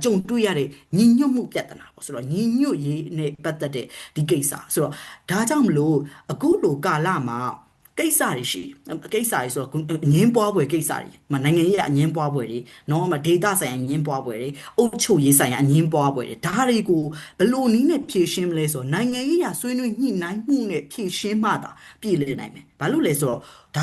ကြုံတွေ့ရတဲ့ညီညွတ်မှုပြဿနာပေါ့ဆိုတော့ညီညွတ်ရေးနဲ့ပတ်သက်တဲ့ဒီကိစ္စဆိုတော့ဒါကြောင့်မလို့အခုလိုကာလမှာကိစ္စတွေရှိကိစ္စတွေဆိုတော့အငင်းပွားပွဲကိစ္စတွေနိုင်ငံရေးအငင်းပွားပွဲတွေနော်ဒေတာဆိုင်အငင်းပွားပွဲတွေအုပ်ချုပ်ရေးဆိုင်အငင်းပွားပွဲတွေဒါတွေကိုဘလို့နည်းနဲ့ဖြေရှင်းမလဲဆိုတော့နိုင်ငံရေးဆွေးနွေးညှိနှိုင်းမှုနဲ့ဖြေရှင်းမှသာပြည်လည်နိုင်မယ်ဘာလို့လဲဆိုတော့ဒ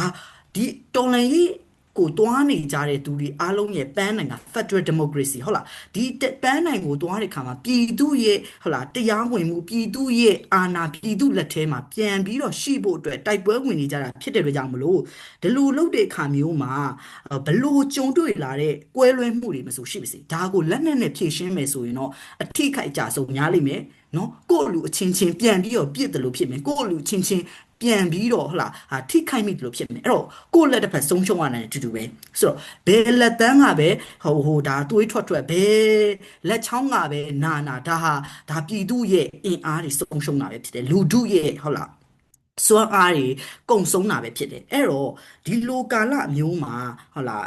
ါဒီတော်လှန်ရေးကိုတွားနေကြတဲ့သူတွေအားလုံးရဲ့ပန်းနိုင်က Federal Democracy ဟုတ်လားဒီပန်းနိုင်ကိုတွားတဲ့ခါမှာပြည်သူရဲ့ဟုတ်လားတရားဝင်မှုပြည်သူရဲ့အာဏာပြည်သူလက်ထဲမှာပြန်ပြီးတော့ရှိဖို့အတွက်တိုက်ပွဲဝင်နေကြတာဖြစ်တဲ့အတွက်ကြောင့်မလို့ဒီလိုလုပ်တဲ့အခါမျိုးမှာဘလို့ကြုံတွေ့လာတဲ့ကွဲလွဲမှုတွေမဆိုရှိပါစေဒါကိုလက်နက်နဲ့ဖြေရှင်းမယ်ဆိုရင်တော့အထိခိုက်ကြဆုံးများလိမ့်မယ်နော်ကိုယ့်လူအချင်းချင်းပြန်ပြီးတော့ပြစ်တယ်လို့ဖြစ်မယ်ကိုယ့်လူချင်းချင်း ပြန်ပြီးတော့ဟုတ်လားထိခိုက်မိတယ်လို့ဖြစ်မယ်အဲ့တော့ကိုယ့်လက်တစ်ဖက်ဆုံးရှုံးရနိုင်တယ်တူတူပဲဆိုတော့ဘယ်လက်တန်းကပဲဟိုဒါသွေးထွက်ဘယ်လက်ချောင်းကပဲနာဒါပြည်သူရဲ့အင်အားတွေဆုံးရှုံးတာပဲဖြစ်တယ်လူထုရဲ့ဟုတ်လားစွမ်းအားတွေကုံဆုံးတာပဲဖြစ်တယ်အဲ့တော့ဒီလိုကာလမျိုးမှာဟုတ်လား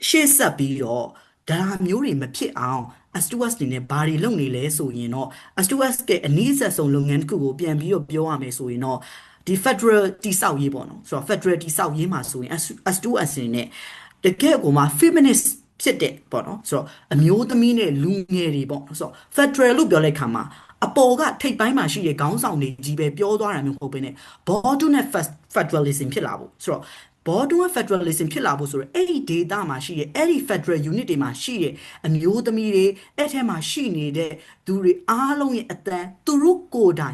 ရှေ့ဆက်ပြီးတော့ဒါမျိုးတွေမဖြစ်အောင် S2S နေနဲ့ဘာတွေလုပ်နေလဲဆိုရင်တော့ S2S ရဲ့အနည်းဆက်ဆုံးလုပ်ငန်းတစ်ခုကိုပြန်ပြီးတော့ပြောရမယ်ဆိုရင်တော့ဒီ Federal တိဆောက်ရေးပေါ့နော်ဆိုတော့ Federal တိဆောက်ရေးမှာဆိုရင် S2S နေနဲ့တကယ်ကိုမှ feminist ဖြစ်တဲ့ပေါ့နော်ဆိုတော့အမျိုးသမီးနဲ့လူငယ်တွေပေါ့ဆိုတော့ Federal လို့ပြောလိုက်ခါမှာအပေါ်ကထိပ်ပိုင်းမှာရှိတဲ့ခေါင်းဆောင်တွေကြီးပဲပြောသွားတာမျိုးမဟုတ်ဘဲနဲ့ border နဲ့ federalism ဖြစ်လာဖို့ဆိုတော့ border နဲ့ federalism ဖြစ်လာဖို့ဆိုတော့အဲ့ဒီ data မှာရှိတဲ့အဲ့ဒီ federal unit တွေမှာရှိတဲ့အမျိုးသမီးတွေအဲ့ထဲမှာရှိနေတဲ့သူတွေအားလုံးရဲ့အတန်းသူတို့ကိုယ်တိုင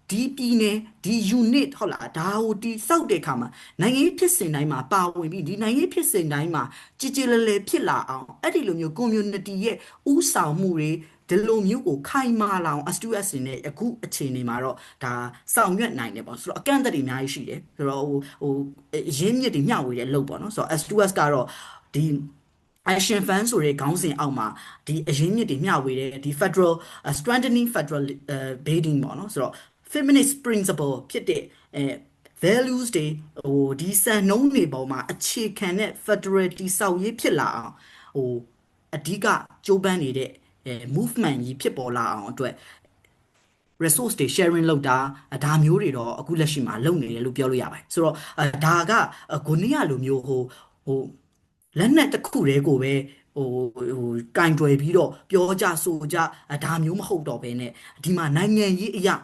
်ဒီပြည်နယ်ဒီ unit ဟုတ်လားဒါဟိုဒီစောက်တဲ့ခါမှာနိုင်ငံရေးဖြစ်စဉ်တိုင်းမှာပါဝင်ပြီးဒီနိုင်ငံရေးဖြစ်စဉ်တိုင်းမှာကြည်ကြည်လည်လည်ဖြစ်လာအောင်အဲ့ဒီလိုမျိုး community ရဲ့ဥဆောင်မှုတွေဒီလိုမျိုးကိုခိုင်မာလာအောင် S2S နဲ့အခုအခြေအနေမှာတော့ဒါဆောင်ရွက်နိုင်တယ်ပေါ့ဆိုတော့အကန့်အသတ်တွေအများကြီးရှိတယ်ဆိုတော့ဟိုရင်းမြစ်တွေမျှဝေတဲ့အလုပ်ပေါ့နော်ဆိုတော့ S2S ကတော့ဒီ Action Fund ဆိုတဲ့ခေါင်းစဉ်အောက်မှာဒီအရင်းမြစ်တွေမျှဝေတဲ့ဒီ Federal Strengthening Federal Building ပေါ့နော်ဆိုတော့ feminist principle ဖြစ်တဲ့values တွေဟိုဒီစံနှုန်းတွေပေါ်မှာအခြေခံတဲ့ federal တိဆောက်ရေးဖြစ်လာအောင်ဟိုအဓိကကြိုးပမ်းနေတဲ့movement ကြီးဖြစ်ပေါ်လာအောင်အတွက် resource တွေ sharing လုပ်တာဒါမျိုးတွေတော့အခုလက်ရှိမှာလုပ်နေတယ်လို့ပြောလို့ရပါတယ်ဆိုတော့ဒါကကိုနေရလိုမျိုးဟိုလက်နက်တစ်ခုတည်းကိုပဲဟိုကင်တွယ်ပြီးတော့ပြောကြဆိုကြဒါမျိုးမဟုတ်တော့ဘဲနဲ့ဒီမှာနိုင်ငံရေးအရာ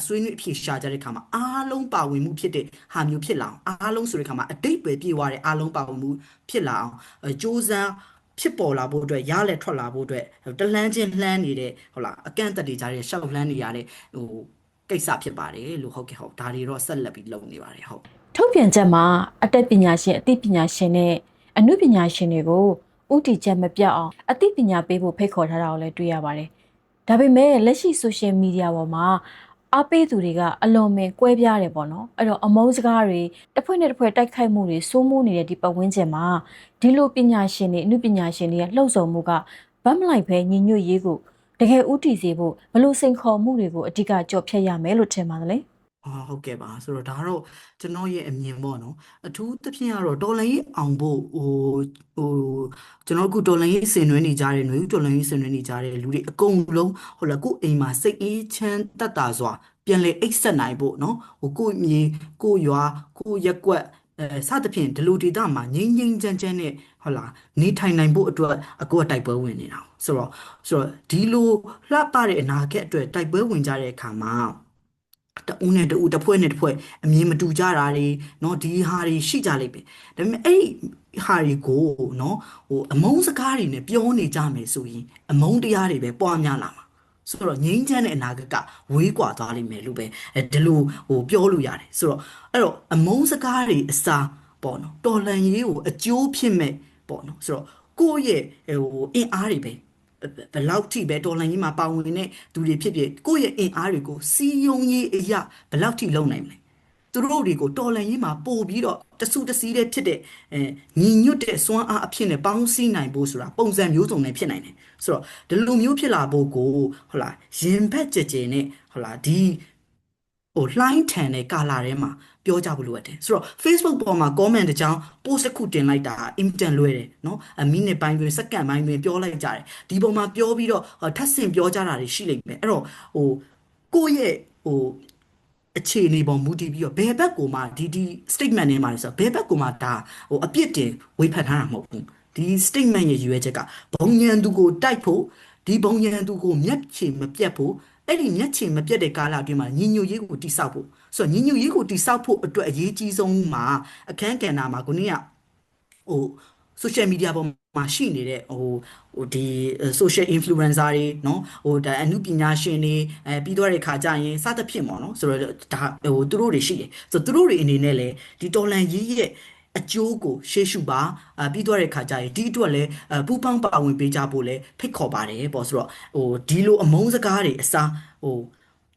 ဆွေးနွေးအဖြေရှာကြတဲ့ခါမှာအားလုံးပါဝင်မှုဖြစ်တဲ့ဟာမျိုးဖြစ်လာအောင်အားလုံးဆိုတဲ့ခါမှာအတိတ်ပဲပြေသွားတဲ့အားလုံးပါဝင်မှုဖြစ်လာအောင်စူးစမ်းဖြစ်ပေါ်လာဖို့အတွက်ရလက်ထွက်လာဖို့အတွက်တလှမ်းချင်းလှမ်းနေတဲ့ဟုတ်လားအကန့်အသတ်တွေကြားတဲ့ရှောက်လှမ်းနေရတဲ့ဟိုကိစ္စဖြစ်ပါတယ်လို့ဟုတ်ကဲ့ဟုတ်ဒါတွေတော့ဆက်လက်ပြီးလုပ်နေပါတယ်ဟုတ်ထုတ်ပြန်ချက်မှာအတတ်ပညာရှင်အသိပညာရှင်နဲ့အမှုပညာရှင်တွေကိုဥတီချက်မပြတ်အောင်အသိပညာပေးဖို့ဖိတ်ခေါ်ထားတာကိုလည်းတွေ့ရပါတယ်ဒါပေမဲ့လက်ရှိ social media ပေါ်မှာအားပေးသူတွေကအလွန်ပင်ကွဲပြားတယ်ပေါ့နော်အဲ့တော့အမုန်းစကားတွေတစ်ဖွဲ့နဲ့တစ်ဖွဲ့တိုက်ခိုက်မှုတွေစိုးမိုးနေတဲ့ဒီပတ်ဝန်းကျင်မှာဒီလိုပညာရှင်တွေအမှုပညာရှင်တွေရဲ့လှုပ်ဆောင်မှုကဗတ်မလိုက်ပဲညီညွတ်ရေးကိုတကယ်ဥတီစေဖို့ဘလို့စိန်ခေါ်မှုတွေကိုအဓိကကြော်ဖြတ်ရမယ်လို့ထင်ပါတယ်လေဟုတ်ကဲ့ပါဆိုတော့ဒါကတော့ကျွန်တော်ရဲ့အမြင်ပေါ့နော်အထူးသဖြင့်ကတော့တော်လိုင်းရေးအောင်ဖို့ဟိုကျွန်တော်အခုတော်လိုင်းရေးဆင်နွှဲနေကြတဲ့ຫນွေဦးတော်လိုင်းရေးဆင်နွှဲနေကြတဲ့လူတွေအကုန်လုံးဟုတ်လားကိုယ်အိမ်မှာစိတ်အေးချမ်းတတ်တာစွာပြန်လေအိတ်ဆက်နိုင်ဖို့နော်ဟိုကိုယ်မြေကိုယ်ရွာကိုယ်ရက်ကွက်စသဖြင့်ဒီလိုဒေတာမှာငိမ့်ငိမ့်ချမ်းချမ်းနဲ့ဟုတ်လားနေထိုင်နိုင်ဖို့အတွက်အကူတိုက်ပွဲဝင်နေတာဆိုတော့ဒီလိုလှပတဲ့အနာဂတ်အတွက်တိုက်ပွဲဝင်ကြတဲ့အခါမှာတဦးနဲ့တဦးတစ်ဖွဲ့နဲ့တစ်ဖွဲ့အမြင်မတူကြတာတွေเนาะဒီဟာတွေရှိကြလိမ့်မယ်ဒါပေမဲ့အဲ့ဒီဟာတွေကိုเนาะဟိုအမုန်းစကားတွေနဲ့ပြောနေကြမယ်ဆိုရင်အမုန်းတရားတွေပဲပွားများလာမှာဆိုတော့ငြိမ်းချမ်းတဲ့အနာဂတ်ကဝေးကွာသွားလိမ့်မယ်လို့ပဲဒီလိုဟိုပြောလို့ရတယ်ဆိုတော့အဲ့တော့အမုန်းစကားတွေအစားပေါ့နော်တော်လှန်ရေးကိုအကျိုးဖြစ်မဲ့ပေါ့နော်ဆိုတော့ကိုယ့်ရဲ့ဟိုအင်အားတွေပဲဘယ်လောက်ထိပဲတော်လှန်ရေးမှာပါဝင်တဲ့သူတွေဖြစ်ဖြစ်ကိုယ့်ရဲ့အင်အားတွေကိုစီယုံရေးအရာဘယ်လောက်ထိလုံနိုင်မလဲသူတို့တွေကိုတော်လှန်ရေးမှာပို့ပြီးတော့တဆူတစည်းတဲ့ဖြစ်တဲ့ညီညွတ်တဲ့စွမ်းအားအဖြစ်နဲ့ပေါင်းစည်းနိုင်ဖို့ဆိုတာပုံစံမျိုးစုံနဲ့ဖြစ်နိုင်တယ်ဆိုတော့ဒီလိုမျိုးဖြစ်လာဖို့ကိုဟုတ်လားရင်ဘက်ကြကြနဲ့ဟုတ်လားဒီဟိုလှိုင်းထန်တဲ့ကာလာထဲမှာပြောကြဖို့လိုအပ်တယ်ဆိုတော့ Facebook ပေါ်မှာ comment တကြောင် post တစ်ခုတင်လိုက်တာအင်တန်လွယ်တယ်เนาะမိနစ်ပိုင်းတွင်စက္ကန့်ပိုင်းတွင်ပြောလိုက်ကြတယ်ဒီပုံမှာပြောပြီးတော့ထပ်ဆင့်ပြောကြတာတွေရှိလိမ့်မယ်အဲ့တော့ဟိုကိုယ့်ရဲ့ဟိုအခြေအနေပေါ်မူတည်ပြီးတော့ဘယ်ဘက်ကိုမှဒီ statement နဲ့မှာဆိုတော့ဘယ်ဘက်ကိုမှဒါဟိုအပြစ်တင်ဝေဖန်ထားတာမဟုတ်ဘူးဒီ statement ရဲ့ရည်ရွယ်ချက်ကဘုံညံသူကိုတိုက်ဖို့ဒီဘုံညံသူကိုမျက်ခြေမပြတ်ဖို့အဲ့ဒီမျက်ခြေမပြတ်တဲ့ကာလအတွင်းမှာညီညွတ်ရေးကိုတိဆောက်ဖို့ဆိုတော့ညီညွတ်ရေးကိုတိဆောက်ဖို့အတွက်အရေးကြီးဆုံးမှာအခန်းကဏ္ဍမှာကိုနေ့ကဟို social media ပေါ်မှာရှိနေတဲ့ဟိုဒီ social influencer တွေเนาะဟိုဒါအမှုပညာရှင်တွေပြီးတော့တဲ့ခါကျရင်စသဖြင့်ပေါ့เนาะဆိုတော့ဒါဟိုသူတို့တွေရှိတယ်ဆိုတော့သူတို့တွေအနေနဲ့လည်းဒီတော်လန်ရေးရဲ့အကျိုးကိုရှေ့ရှုပါပြီးတော့တဲ့ခါကျရင်ဒီအတွက်လည်းပူပေါင်းပါဝင်ပေးကြဖို့လည်းဖိတ်ခေါ်ပါတယ်ပေါ့ဆိုတော့ဟိုဒီလိုအမုန်းစကားတွေအစားဟို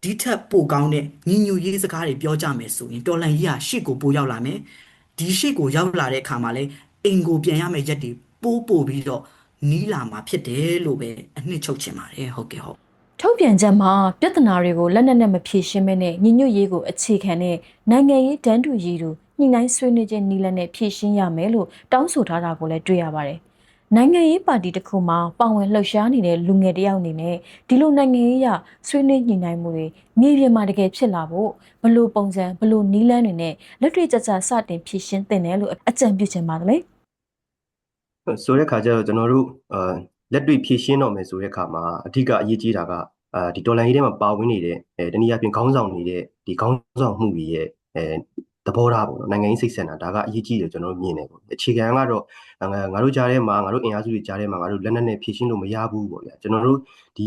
ဒီထက်ပိုကောင်းတဲ့ညီညွတ်ရေးစကားတွေပြောကြမယ်ဆိုရင်တော်လှန်ရေးဟာရှေ့ကိုပိုရောက်လာမယ်ဒီရှေ့ကိုရောက်လာတဲ့အခါမှာလဲအိမ်ကိုပြန်ရမယ့်ရက်တွေပို့ပြီးတော့နီးလာမှာဖြစ်တယ်လို့ပဲအနှစ်ချုပ်ချင်ပါတယ်ဟုတ်ကဲ့ဟုတ် ထုတ်ပြန်ချက်မှာပြဿနာတွေကိုလက်နက်နဲ့မဖြေရှင်းမဲနဲ့ညီညွတ်ရေးကိုအခြေခံတဲ့နိုင်ငံရေးတန်းတူရေးတို့ညှိနှိုင်းဆွေးနွေးခြင်းနည်းလမ်းနဲ့ဖြေရှင်းရမယ်လို့တောင်းဆိုထားတာကိုလည်းတွေ့ရပါတယ်။နိုင်ငံရေးပါတီတစ်ခုမှာပါဝင်လှုပ်ရှားနေတဲ့လူငယ်တယောက်အနေနဲ့ဒီလိုနိုင်ငံရေးရဆွေးနွေးညှိနှိုင်းမှုတွေမြေပြင်မှာတကယ်ဖြစ်လာဖို့ဘလို့ပုံစံဘလို့နည်းလမ်းတွေနဲ့လက်တွေ့ကျကျစတင်ဖြေရှင်းသင့်တယ်လို့အကြံပြုချင်ပါတယ်။ ဆိုတဲ့ခါကျတော့ကျွန်တော်တို့လက်တွေ့ဖြည့်ရှင်းတော့မယ်ဆိုတဲ့ခါမှာအဓိကအရေးကြီးတာကဒီတော်လိုင်းရေးထဲမှာပါဝင်နေတဲ့တနည်းအားဖြင့်ခေါင်းဆောင်နေတဲ့ဒီခေါင်းဆောင်မှုတွေရဲ့သဘောထားပေါ့နော်နိုင်ငံရေးစိတ်ဆန္ဒဒါကအရေးကြီးတယ်ကျွန်တော်တို့မြင်တယ်ပေါ့အခြေခံကတော့ငါတို့ကြားထဲမှာငါတို့အင်အားစုတွေကြားထဲမှာငါတို့လက်နက်နဲ့ဖြည့်ရှင်းလို့မရဘူးပေါ့ဗျာကျွန်တော်တို့ဒ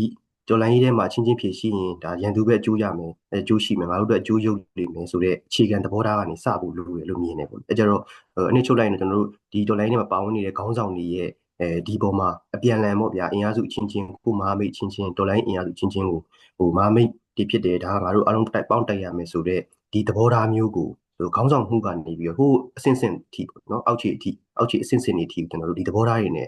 ီတော်လိုင်းရေးထဲမှာချင်းချင်းဖြည့်ရှင်းရင်ဒါရန်သူပဲအကျိုးရမယ်အကျိုးရှိမယ်ငါတို့အတွက်အကျိုးရုပ်နေမယ်ဆိုတဲ့အခြေခံသဘောထားကနေစဖို့လိုတယ်လို့မြင်တယ်ပေါ့အဲကြတော့အနည်းချုပ်လိုက်ရင်ကျွန်တော်တို့ဒီတော်လိုင်းထဲမှာပါဝင်နေတဲ့ခေါင်းဆောင်တွေရဲ့ဒီပေါ်မှာအပြန်လန်ပေါ့ဗျာအင်အားစုအချင်းချင်းကိုမဟာမိတ်ချင်းချင်းတော်လိုင်းအင်အားစုချင်းချင်းကိုမဟာမိတ်ဒီဖြစ်တယ်ဒါကငါတို့အားလုံးတိုက်ပေါင်းတိုက်ရမယ်ဆိုတဲ့ဒီသဘောထားမျိုးကိုခေါင်းဆောင်မှုကနေပြီးတော့ဟိုအဆင့်ဆင့်အထိပေါ့နော်အောက်ခြေအဆင့်ဆင့်တွေအထိကျွန်တော်တို့ဒီသဘောထားတွေနဲ့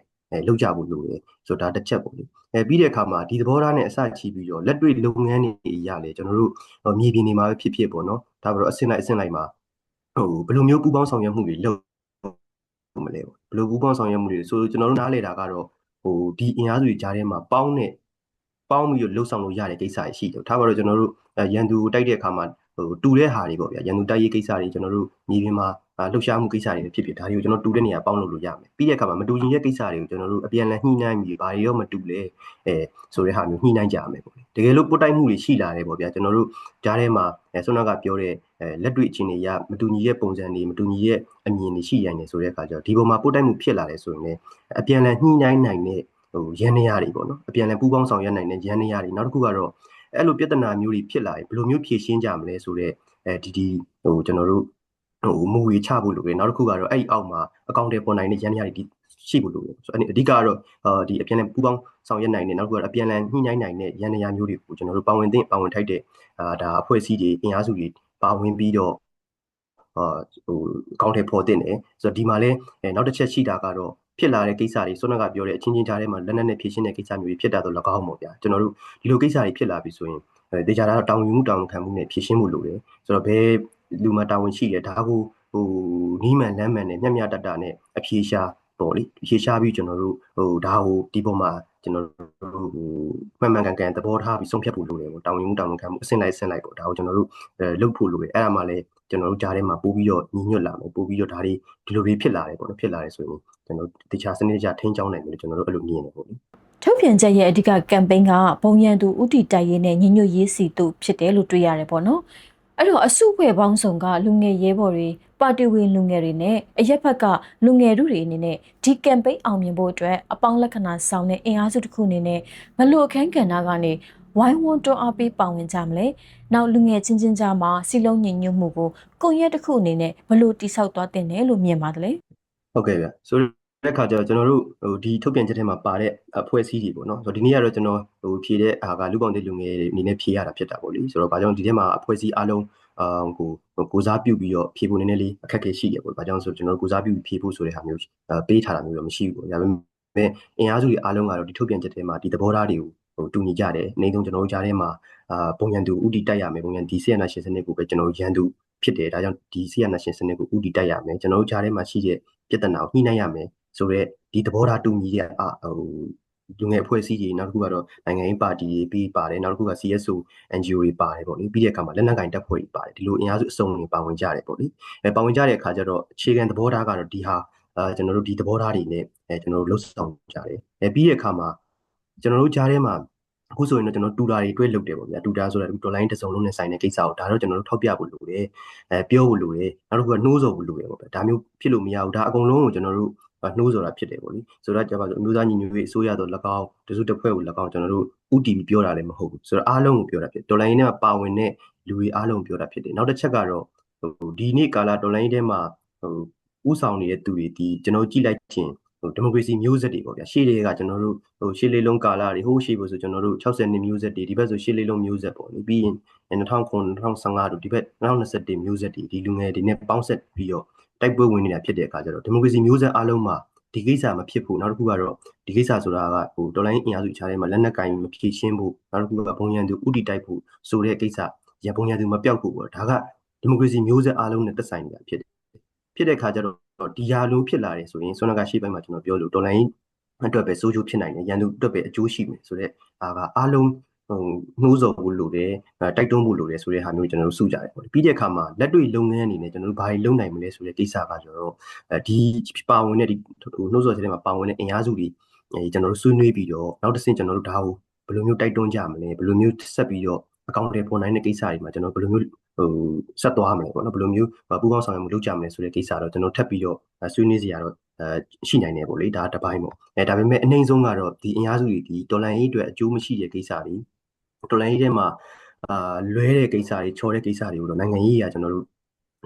လောက်ကြဖို့လိုတယ်ဆိုတော့ဒါတစ်ချက်ပေါ့လေပြီးတဲ့အခါမှာဒီသဘောထားနဲ့အစချီပြီးတော့လက်တွေ့လုပ်ငန်းတွေရလေကျွန်တော်တို့မြေပြင်တွေမှာပဲဖြစ်ပေါ့နော်ဒါပြီးတော့အဆင့်လိုက်မှာဘယ်လိုမျိုးပူးပေါင်းဆောင်ရွက်မှုတွေလုပ်မလဲပေါ့ဘယ်လိုပူးပေါင်းဆောင်ရွက်မှုတွေဆိုကျွန်တော်တို့နားလည်တာကတော့ဒီအင်အားစုတွေကြားထဲမှာပေါင်းပြီးတော့လှုပ်ဆောင်လို့ရတဲ့ကိစ္စတွေရှိတယ်ထားပါတော့ကျွန်တော်တို့ရန်သူတိုက်တဲ့အခါမှာတူတဲ့ဟာတွေပေါ့ဗျာရန်သူတိုက်ရေးကိစ္စတွေကျွန်တော်တို့မြေပြင်မှာလှုပ်ရှားမှုကိစ္စတွေဖြစ်ဒါတွေကိုကျွန်တော်တူတဲ့နေရာပေါင်းလို့ရမယ်ပြီးတဲ့အခါမှာမတူညီတဲ့ကိစ္စတွေကိုကျွန်တော်တို့အပြန်အလှန်ညှိနှိုင်းပြီးဘာတွေတော့မတူလဲဆိုတဲ့ဟာမျိုးညှိနှိုင်းကြရမယ်ပေါ့တကယ်လို့ပုတ်တိုက်မှုတွေရှိလာတယ်ပေါ့ဗျာကျွန်တော်တို့ကြားထဲမှာဆွမ်းနာကပြောတဲ့လက်တွေ့အခြေအနေရမတူညီတဲ့ပုံစံတွေမတူညီတဲ့အမြင်တွေရှိရနေဆိုတဲ့အခါကျတော့ဒီပေါ်မှာပုတ်တိုက်မှုဖြစ်လာတယ်ဆိုရင်လည်းအပြန်အလှန်ညှိနှိုင်းနိုင်တဲ့ရန်နေရတွေပေါ့နော်အပြန်အလှန်ပူးပေါင်းဆောင်ရွက်နိုင်တဲ့ရန်နေရတွေနောက်တစ်ခုကတော့အဲ့လိုပြဿနာမျိုးတွေဖြစ်လာရင်ဘယ်လိုမျိုးဖြေရှင်းကြမလဲဆိုတော့ကျွန်တော်တို့မူဝေချဖို့လိုတယ်နောက်တစ်ခုကတော့အဲ့အောက်မှာအကောင့်တွေပေါ်နိုင်တဲ့ရန်နေရတွေရှိဖို့လိုတယ်ဆိုတော့အဓိကတော့ဒီအပြန်အလှန်ပူးပေါင်းဆောင်ရွက်နိုင်တဲ့နောက်တစ်ခုကတော့အပြန်အလှန်ညှိနှိုင်းနိုင်တဲ့ရန်နေရမျိုးတွေကိုကျွန်တော်တို့ပါဝင်ထိုက်တဲ့ဒါအဖွဲ့အစည်းတွေအင်အားစုတွေပါဝင်ပြီးတော့အကောင့်တွေပေါ်တင်တယ်ဆိုတော့ဒီမှာလဲနောက်တစ်ချက်ရှိတာကတော့ဖြစ်လာတဲ့ကိစ္စတွေဆွမ်းနာကပြောတဲ့အချင်းချင်းကြားထဲမှာလက်နက်နဲ့ဖြည့်ရှင်းတဲ့ကိစ္စမျိုးတွေဖြစ်တာတော့၎င်းပေါ့ဗျာကျွန်တော်တို့ဒီလိုကိစ္စတွေဖြစ်လာပြီဆိုရင်ဒေတာတော့တောင်းယူမှုတောင်းခံမှုနဲ့ဖြည့်ရှင်းမှုလိုတယ်ဆိုတော့ဘယ်လူမှတာဝန်ရှိတယ်ဒါကိုနီးမှန်လမ်းမှန်နဲ့မျှမျှတတနဲ့အဖြေရှာပေါ့လေဖြေရှာပြီးကျွန်တော်တို့ဒါကိုဒီပေါ်မှာကျွန်တော်တို့မှန်ကန်သဘောထားပြီးဆုံးဖြတ်ဖို့လိုတယ်ပေါ့တောင်းယူမှုတောင်းခံမှုအဆင့်လိုက်ပေါ့ဒါကိုကျွန်တော်တို့လုပ်ဖို့လိုတယ်အဲ့ဒါမှလည်းကျွန်တော်တို့ကြားထဲမှာပို့ပြီးတော့ညီညွတ်လာမယ်ပို့ပြီးတော့ဒါတွေဒီလိုတွေဖြစ်လာတယ်ပေါ့နော်ဖြစ်လာတယ်ဆိုရင်ကျွန်တော်တခြားစနစ်တကျထိန်းကျောင်းနိုင်မယ်လို့ကျွန်တော်တို့အဲ့လိုမြင်နေပေါ့လေထုတ်ပြန်ချက်ရဲ့အဓိကကမ်ပိန်းကဘုံရန်သူဥတီတိုက်ရေးနဲ့ညီညွတ်ရေးစီတို့ဖြစ်တယ်လို့တွေ့ရတယ်ပေါ့နော်အဲ့တော့အစုအဖွဲ့ပေါင်းစုံကလူငယ်ရဲဘော်တွေပါတီဝင်လူငယ်တွေနဲ့အရက်ဖက်ကလူငယ်တို့တွေအနေနဲ့ဒီကမ်ပိန်းအောင်မြင်ဖို့အတွက်အပေါင်းလက္ခဏာဆောင်တဲ့အင်အားစုတစ်ခုအနေနဲ့ဘလို့အခန်းကဏ္ဍကနေဝိုင်းဝန်းတွန်းအားပေးပါဝင်ကြမလဲနောက်လူငယ်ချင်းကြားမှာစီလုံးညီညွတ်မှုကိုကွန်ရက်တစ်ခုအနေနဲ့ဘလို့တိဆောက်သွားတင်တယ်လို့မြင်ပါတယ်လေဟုတ်ကဲ့ဗျဆိုတဲ့ခါကျတော့ကျွန်တော်တို့ဒီထုတ်ပြန်ချက်ထဲမှာပါတဲ့အဖွဲ့အစည်းတွေပေါ့နော်ဆိုတော့ဒီနေ့ကတော့ကျွန်တော်ဖြေတဲ့ကလူပေါင်းတဲ့လူငယ်တွေအနေနဲ့ဖြေရတာဖြစ်တာပေါ့လေဆိုတော့ဘာကြောင့်ဒီထဲမှာအဖွဲ့အစည်းအားလုံးကိုစားပြုပြီးတော့ဖြေဖို့နည်းနည်းလေးအခက်အခဲရှိတယ်ပေါ့ဘာကြောင့်ဆိုကျွန်တော်ကိုစားပြုဖြေဖို့ဆိုတဲ့ဟာမျိုးပေးထားတာမျိုးတော့မရှိဘူးပေါ့ဒါပေမဲ့အင်အားစုတွေအားလုံးကတော့ဒီထုတ်ပြန်ချက်ထဲမှာဒီသဘောထားတွေကိုတူညီကြတယ်အနည်းဆုံးကျွန်တော်တို့ကြားထဲမှာပုံရန်သူဥတီတိုက်ရမယ်ပုံရန်ဒီဆီယနာရှင်စနစ်ကိုပဲကျွန်တော်တို့ရန်သူဖြစ်တယ်ဒါကြောင့်ဒီဆီယနာရှင်စနစ်ကိုဥတီတိုက်ရမယ်ကျွန်တော်တို့ကြားထဲမှာရှိတဲ့ပြဿနာကိုညှိနှိုင်းရမယ်ဆိုတော့ဒီသဘောထားတူညီတဲ့လူငယ်အဖွဲ့အစည်းတွေနောက်တစ်ခုကတော့နိုင်ငံရေးပါတီတွေပြီးပါတယ်နောက်တစ်ခုက CSO NGO တွေပါတယ်ပေါ့လေပြီးတဲ့အခါမှာလက်နက်ကိုင်တပ်ဖွဲ့တွေပါတယ်ဒီလိုအင်အားစုအစုံတွေပါဝင်ကြတယ်ပေါ့လေပါဝင်ကြတဲ့အခါကျတော့အခြေခံသဘောထားကတော့ဒီဟာကျွန်တော်တို့ဒီသဘောထားတွေနဲ့ကျွန်တော်တို့လှုပ်ဆောင်ကြတယ်ပြီးတဲ့အခါမှာကျွန်တော်တို့ကြားထဲမှာအခုဆိုရင်တော့ကျွန်တော်တူတာတွေတွဲလုပ်တယ်ပေါ့ဗျာတူတာဆိုတာတော်လိုင်းတစ်စုံလုံးနဲ့ဆိုင်တဲ့ကိစ္စကိုဒါတော့ကျွန်တော်တို့ထောက်ပြဖို့လိုတယ်ပြောဖို့လိုတယ်နောက်တစ်ခုကနှိုးဆော်ဖို့လိုတယ်ပေါ့ဗျာဒါမျိုးဖြစ်လို့မရဘူးဒါအကုန်လုံးကိုကျွန်တော်တို့နှိုးဆော်တာဖြစ်တယ်ပေါ့လေဆိုတော့ကျွန်တော်တို့အမျိုးသားညီညွတ်ရေးအစိုးရတော့၎င်းတစုတစ်ဖွဲ့ကို၎င်းကျွန်တော်တို့ဥတီပြီးပြောတာလည်းမဟုတ်ဘူးဆိုတော့အားလုံးကိုပြောတာဖြစ်တော်လိုင်းနဲ့ပါဝင်တဲ့လူတွေအားလုံးပြောတာဖြစ်တယ်နောက်တစ်ချက်ကတော့ဒီနေ့ကာလာတော်လိုင်းထဲမှာဥဆောင်နေတဲ့သူတွေဒီကျွန်တော်ကြည့်လိုက်ချင်း ဒီမိုကရေစီမျိုးဆက်တွေပေါ့ဗျာရှေ့တွေကကျွန်တော်တို့ရှေ့လေးလုံးကာလတွေဟိုးရှေ့ဖို့ဆိုကျွန်တော်တို့60နှစ်မျိုးဆက်တွေဒီဘက်ဆိုရှေ့လေးလုံးမျိုးဆက်ပေါ့လေပြီးရင်2009 2015တို့ဒီဘက်2021မျိုးဆက်တွေဒီလူငယ်တွေနဲ့ပေါင်းဆက်ပြီးတော့တိုက်ပွဲဝင်နေတာဖြစ်တဲ့အခါကျတော့ဒီမိုကရေစီမျိုးဆက်အားလုံးမှာဒီကိစ္စမဖြစ်ဖို့နောက်တစ်ခုကတော့ဒီကိစ္စဆိုတာကတော်လိုင်းအင်အားစုခြားထဲမှာလက်နက်ကင်မဖြည့်ရှင်းဖို့နောက်တစ်ခုကဘုံရန်သူဥတီတိုက်ဖို့ဆိုတဲ့ကိစ္စရဘုံရန်သူမပြောက်ဖို့ပေါ့ဒါကဒီမိုကရေစီမျိုးဆက်အားလုံးနဲ့သက်ဆိုင်နေတာဖြစ်တဲ့အခါကျတော့ဒီဟာလိုဖြစ်လာတယ်ဆိုရင်ဆွမ်းနာကရှေ့ပိုင်းမှာကျွန်တော်ပြောလို့တော်လိုင်းအတွက်ပဲစိုးကျိုးဖြစ်နိုင်တယ်ရန်သူအတွက်ပဲအကျိုးရှိမယ်ဆိုတော့အားလုံးနှိုးဆော်ဖို့လိုတယ်တိုက်တွန်းဖို့လိုတယ်ဆိုတဲ့ဟာမျိုးကျွန်တော်တို့စုကြတယ်ပေါ့ပြီးတဲ့အခါမှာလက်တွေ့လုပ်ငန်းအနေနဲ့ကျွန်တော်တို့ဘာတွေလုပ်နိုင်မလဲဆိုတဲ့ကိစ္စကကျွန်တော်တို့ဒီပါဝင်တဲ့ဒီနှိုးဆော်ချက်တွေမှာပါဝင်တဲ့အင်အားစုတွေကျွန်တော်တို့ဆွေးနွေးပြီးတော့နောက်တစ်ဆင့်ကျွန်တော်တို့ဒါကိုဘယ်လိုမျိုးတိုက်တွန်းကြမလဲဘယ်လိုမျိုးဆက်ပြီးတော့အကောင့်တွေပေါ်နိုင်တဲ့ကိစ္စတွေမှာကျွန်တော်ဘယ်လိုမျိုးဆက်သွားမလဲပေါ့နော်ဘယ်လိုမျိုးပူးပေါင်းဆောင်ရွက်မှုလုပ်ကြမလဲဆိုတဲ့ကိစ္စတော့ကျွန်တော်ထပ်ပြီးတော့ဆွေးနွေးစရာတော့ရှိနိုင်တယ်ပေါ့လေဒါတစ်ပိုင်းပေါ့ဒါပေမဲ့အနှိမ့်ဆုံးကတော့ဒီအင်အားစုတွေဒီတော်လန်ရေးအတွက်အကျိုးမရှိတဲ့ကိစ္စတွေတော်လန်ရေးထဲမှာလွဲတဲ့ကိစ္စတွေချော်တဲ့ကိစ္စတွေကိုတော့နိုင်ငံရေးအရာကျွန်တော်တို့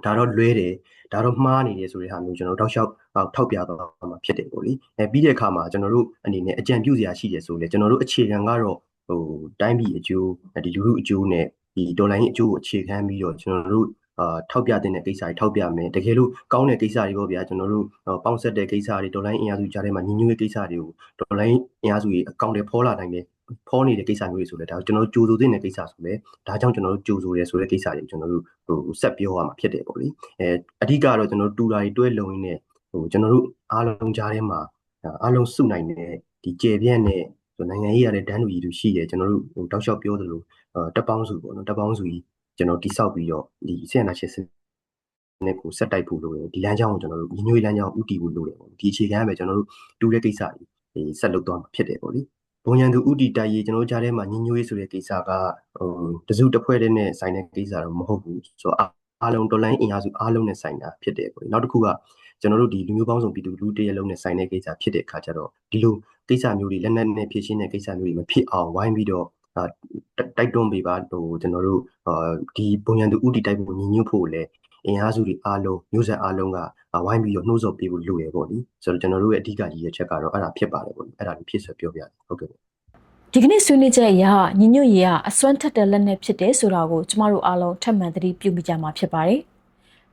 ဒါတော့လွဲတယ်ဒါတော့မှားနေတယ်ဆိုတဲ့ဟာမျိုးကျွန်တော်တို့တောက်လျှောက်ထောက်ပြသွားမှာဖြစ်တယ်ပေါ့လေပြီးတဲ့အခါမှာကျွန်တော်တို့အနေနဲ့အကြံပြုစရာရှိတယ်ဆိုလေကျွန်တော်တို့အခြေခံကတော့တိုင်းပြည်အကျိုးဒီလူထုအကျိုးနဲ့ဒီဒေါ်လာရင်းအကျိုးကိုအခြေခံပြီးတော့ကျွန်တော်တို့ထောက်ပြတဲ့ကိစ္စတွေထောက်ပြမယ်တကယ်လို့ကောင်းတဲ့ကိစ္စတွေပေါ့ဗျာကျွန်တော်တို့ပေါင်းဆက်တဲ့ကိစ္စတွေဒေါ်လာရင်းအင်အားစုကြားထဲမှာညီညွတ်တဲ့ကိစ္စတွေကိုဒေါ်လာရင်းအင်အားစုတွေအကောင့်တွေဖော်လာနိုင်တယ်ဖော်နေတဲ့ကိစ္စမျိုးတွေဆိုလဲဒါကျွန်တော်တို့ကြိုးစိုးတဲ့ကိစ္စဆိုလဲဒါကြောင့်ကျွန်တော်တို့ကြိုးစိုးရဲဆိုတဲ့ကိစ္စတွေကျွန်တော်တို့ဆက်ပြောရမှာဖြစ်တယ်ပေါ့လေအဓိကတော့ကျွန်တော်တို့တူတာတွေတွဲလုံရင်းနဲ့ကျွန်တော်တို့အားလုံးကြားထဲမှာအားလုံးစုနိုင်တဲ့ဒီကျေပြန့်တဲ့နိုင်ငံရေးရတဲ့ဒန်းလူကြီးတို့ရှိတယ်ကျွန်တော်တို့တောက်လျှောက်ပြောသလိုတပ်ပေါင်းစုပေါ့နော်တပ်ပေါင်းစုကြီးကျွန်တော်တိဆောက်ပြီးတော့ဒီဆရာနာရှစ်နဲ့ကိုဆက်တိုက်ဖို့လိုတယ်ဒီလမ်းကြောင်းကိုကျွန်တော်တို့ညီညွတ်လမ်းကြောင်းဥတီဖို့လိုတယ်ပေါ့ဒီအခြေခံပဲကျွန်တော်တို့တူတဲ့ကိစ္စတွေဆက်လုပ်သွားမှာဖြစ်တယ်ပေါ့လေဘုံရန်သူဥတီတိုက်ရေးကျွန်တော်တို့ကြားထဲမှာညီညွတ်ရေးဆိုတဲ့ကိစ္စကတစုတစ်ဖွဲ့တည်းနဲ့ဆိုင်တဲ့ကိစ္စတော့မဟုတ်ဘူးဆိုတော့အားလုံးတော်လိုင်းအင်အားစုအားလုံးနဲ့ဆိုင်တာဖြစ်တယ်ပေါ့နောက်တစ်ခုကကျွန်တော်တို့ဒီလူမျိုးပေါင်းစုံပြည်သူလူတရက်လုံးနဲ့ဆိုင်တဲ့ကိစ္စဖြစ်တဲ့အခါကျတော့ဒီလိုကိစ္စမျိုးတွေလက်နက်နဲ့ဖြစ်ရှင်းတဲ့ကိစ္စမျိုးတွေမဖြစ်အောင်ဝိုင်းပြီးတော့တိုက်တွန်းပေးပါကျွန်တော်တို့ဒီပုံရန်သူဥတီတိုက်ဖို့ညီညွတ်ဖို့လည်းအင်အားစုတွေအားလုံးမျိုးဆက်အားလုံးကဝိုင်းပြီးတော့နှိုးဆော်ပေးဖို့လိုရပေါ့လေဆိုတော့ကျွန်တော်တို့ရဲ့အဓိကကြီးရဲ့ချက်ကတော့အဲ့ဒါဖြစ်ပါတယ်ပေါ့အဲ့ဒါကိုဖြစ်ဆက်ပြောပြတယ်ဟုတ်ကဲ့ဒီကနေ့ဆွေးနွေးချက်အရညီညွတ်ရေးကအစွမ်းထက်တဲ့လက်နက်ဖြစ်တယ်ဆိုတာကိုကျမတို့အားလုံးထပ်မံသတိပြုမိကြမှာဖြစ်ပါတယ်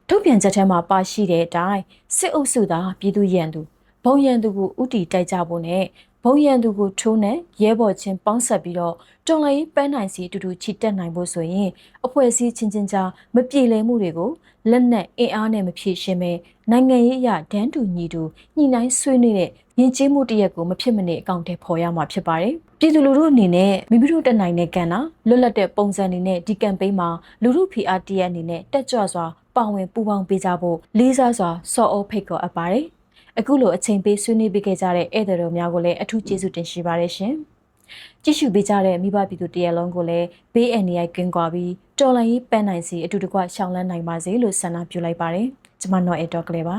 ထုတ်ပြန်ချက်ထဲမှာပါရှိတဲ့အတိုင်းစစ်အုပ်စုသားပြည်သူရန်သူဘုံရန်သူကိုဥတီတိုက်ကြဖို့နဲ့ဘုံရန်သူကိုထိုးနဲ့ရဲဘော်ချင်းပေါင်းဆက်ပြီးတော့တွန်လှန်ရေးပန်းနိုင်စီအတူတူချီတက်နိုင်ဖို့ဆိုရင်အဖွဲ့အစည်းချင်းချင်းကြားမပြေလည်မှုတွေကိုလက်နက်အင်အားနဲ့မဖြည့်ရှင်းပဲနိုင်ငံရေးအရဒန်းတူညီတူညှိနှိုင်းဆွေးနွေးတဲ့ယဉ်ကျေးမှုတရက်ကိုမဖြစ်မနေအကောင့်ထဲပေါ်ရမှာဖြစ်ပါတယ်ပြည်သူလူထုအနေနဲ့မိမိတို့တက်နိုင်တဲ့ကဏ္ဍလွတ်လပ်တဲ့ပုံစံတွေနဲ့ဒီကမ်ပိန်းမှာလူထုဖိအားတရက်အနေနဲ့တက်ကြွစွာပါဝင်ပူးပေါင်းပေးကြဖို့လေးစားစွာဆော်ဩဖိတ်ခေါ်အပ်ပါတယ်အခုလိုအချိန်ပေးဆွေးနွေးပေးခဲ့ကြတဲ့ဧည့်သည်တော်များကိုလည်းအထူးကျေးဇူးတင်ရှိပါတယ်ရှင်ကြည့်ရှုပေးကြတဲ့မိဘပြည်သူတရက်လုံးကိုလည်းဘေးအန္တရာယ်ကင်းကွာပြီးတော်လှန်ရေးပန်းနိုင်စီအတူတကွရှောင်လန်းနိုင်ပါစေလို့ဆန္ဒပြုလိုက်ပါတယ်ကျွန်မနော်အေတော့ကလေးပါ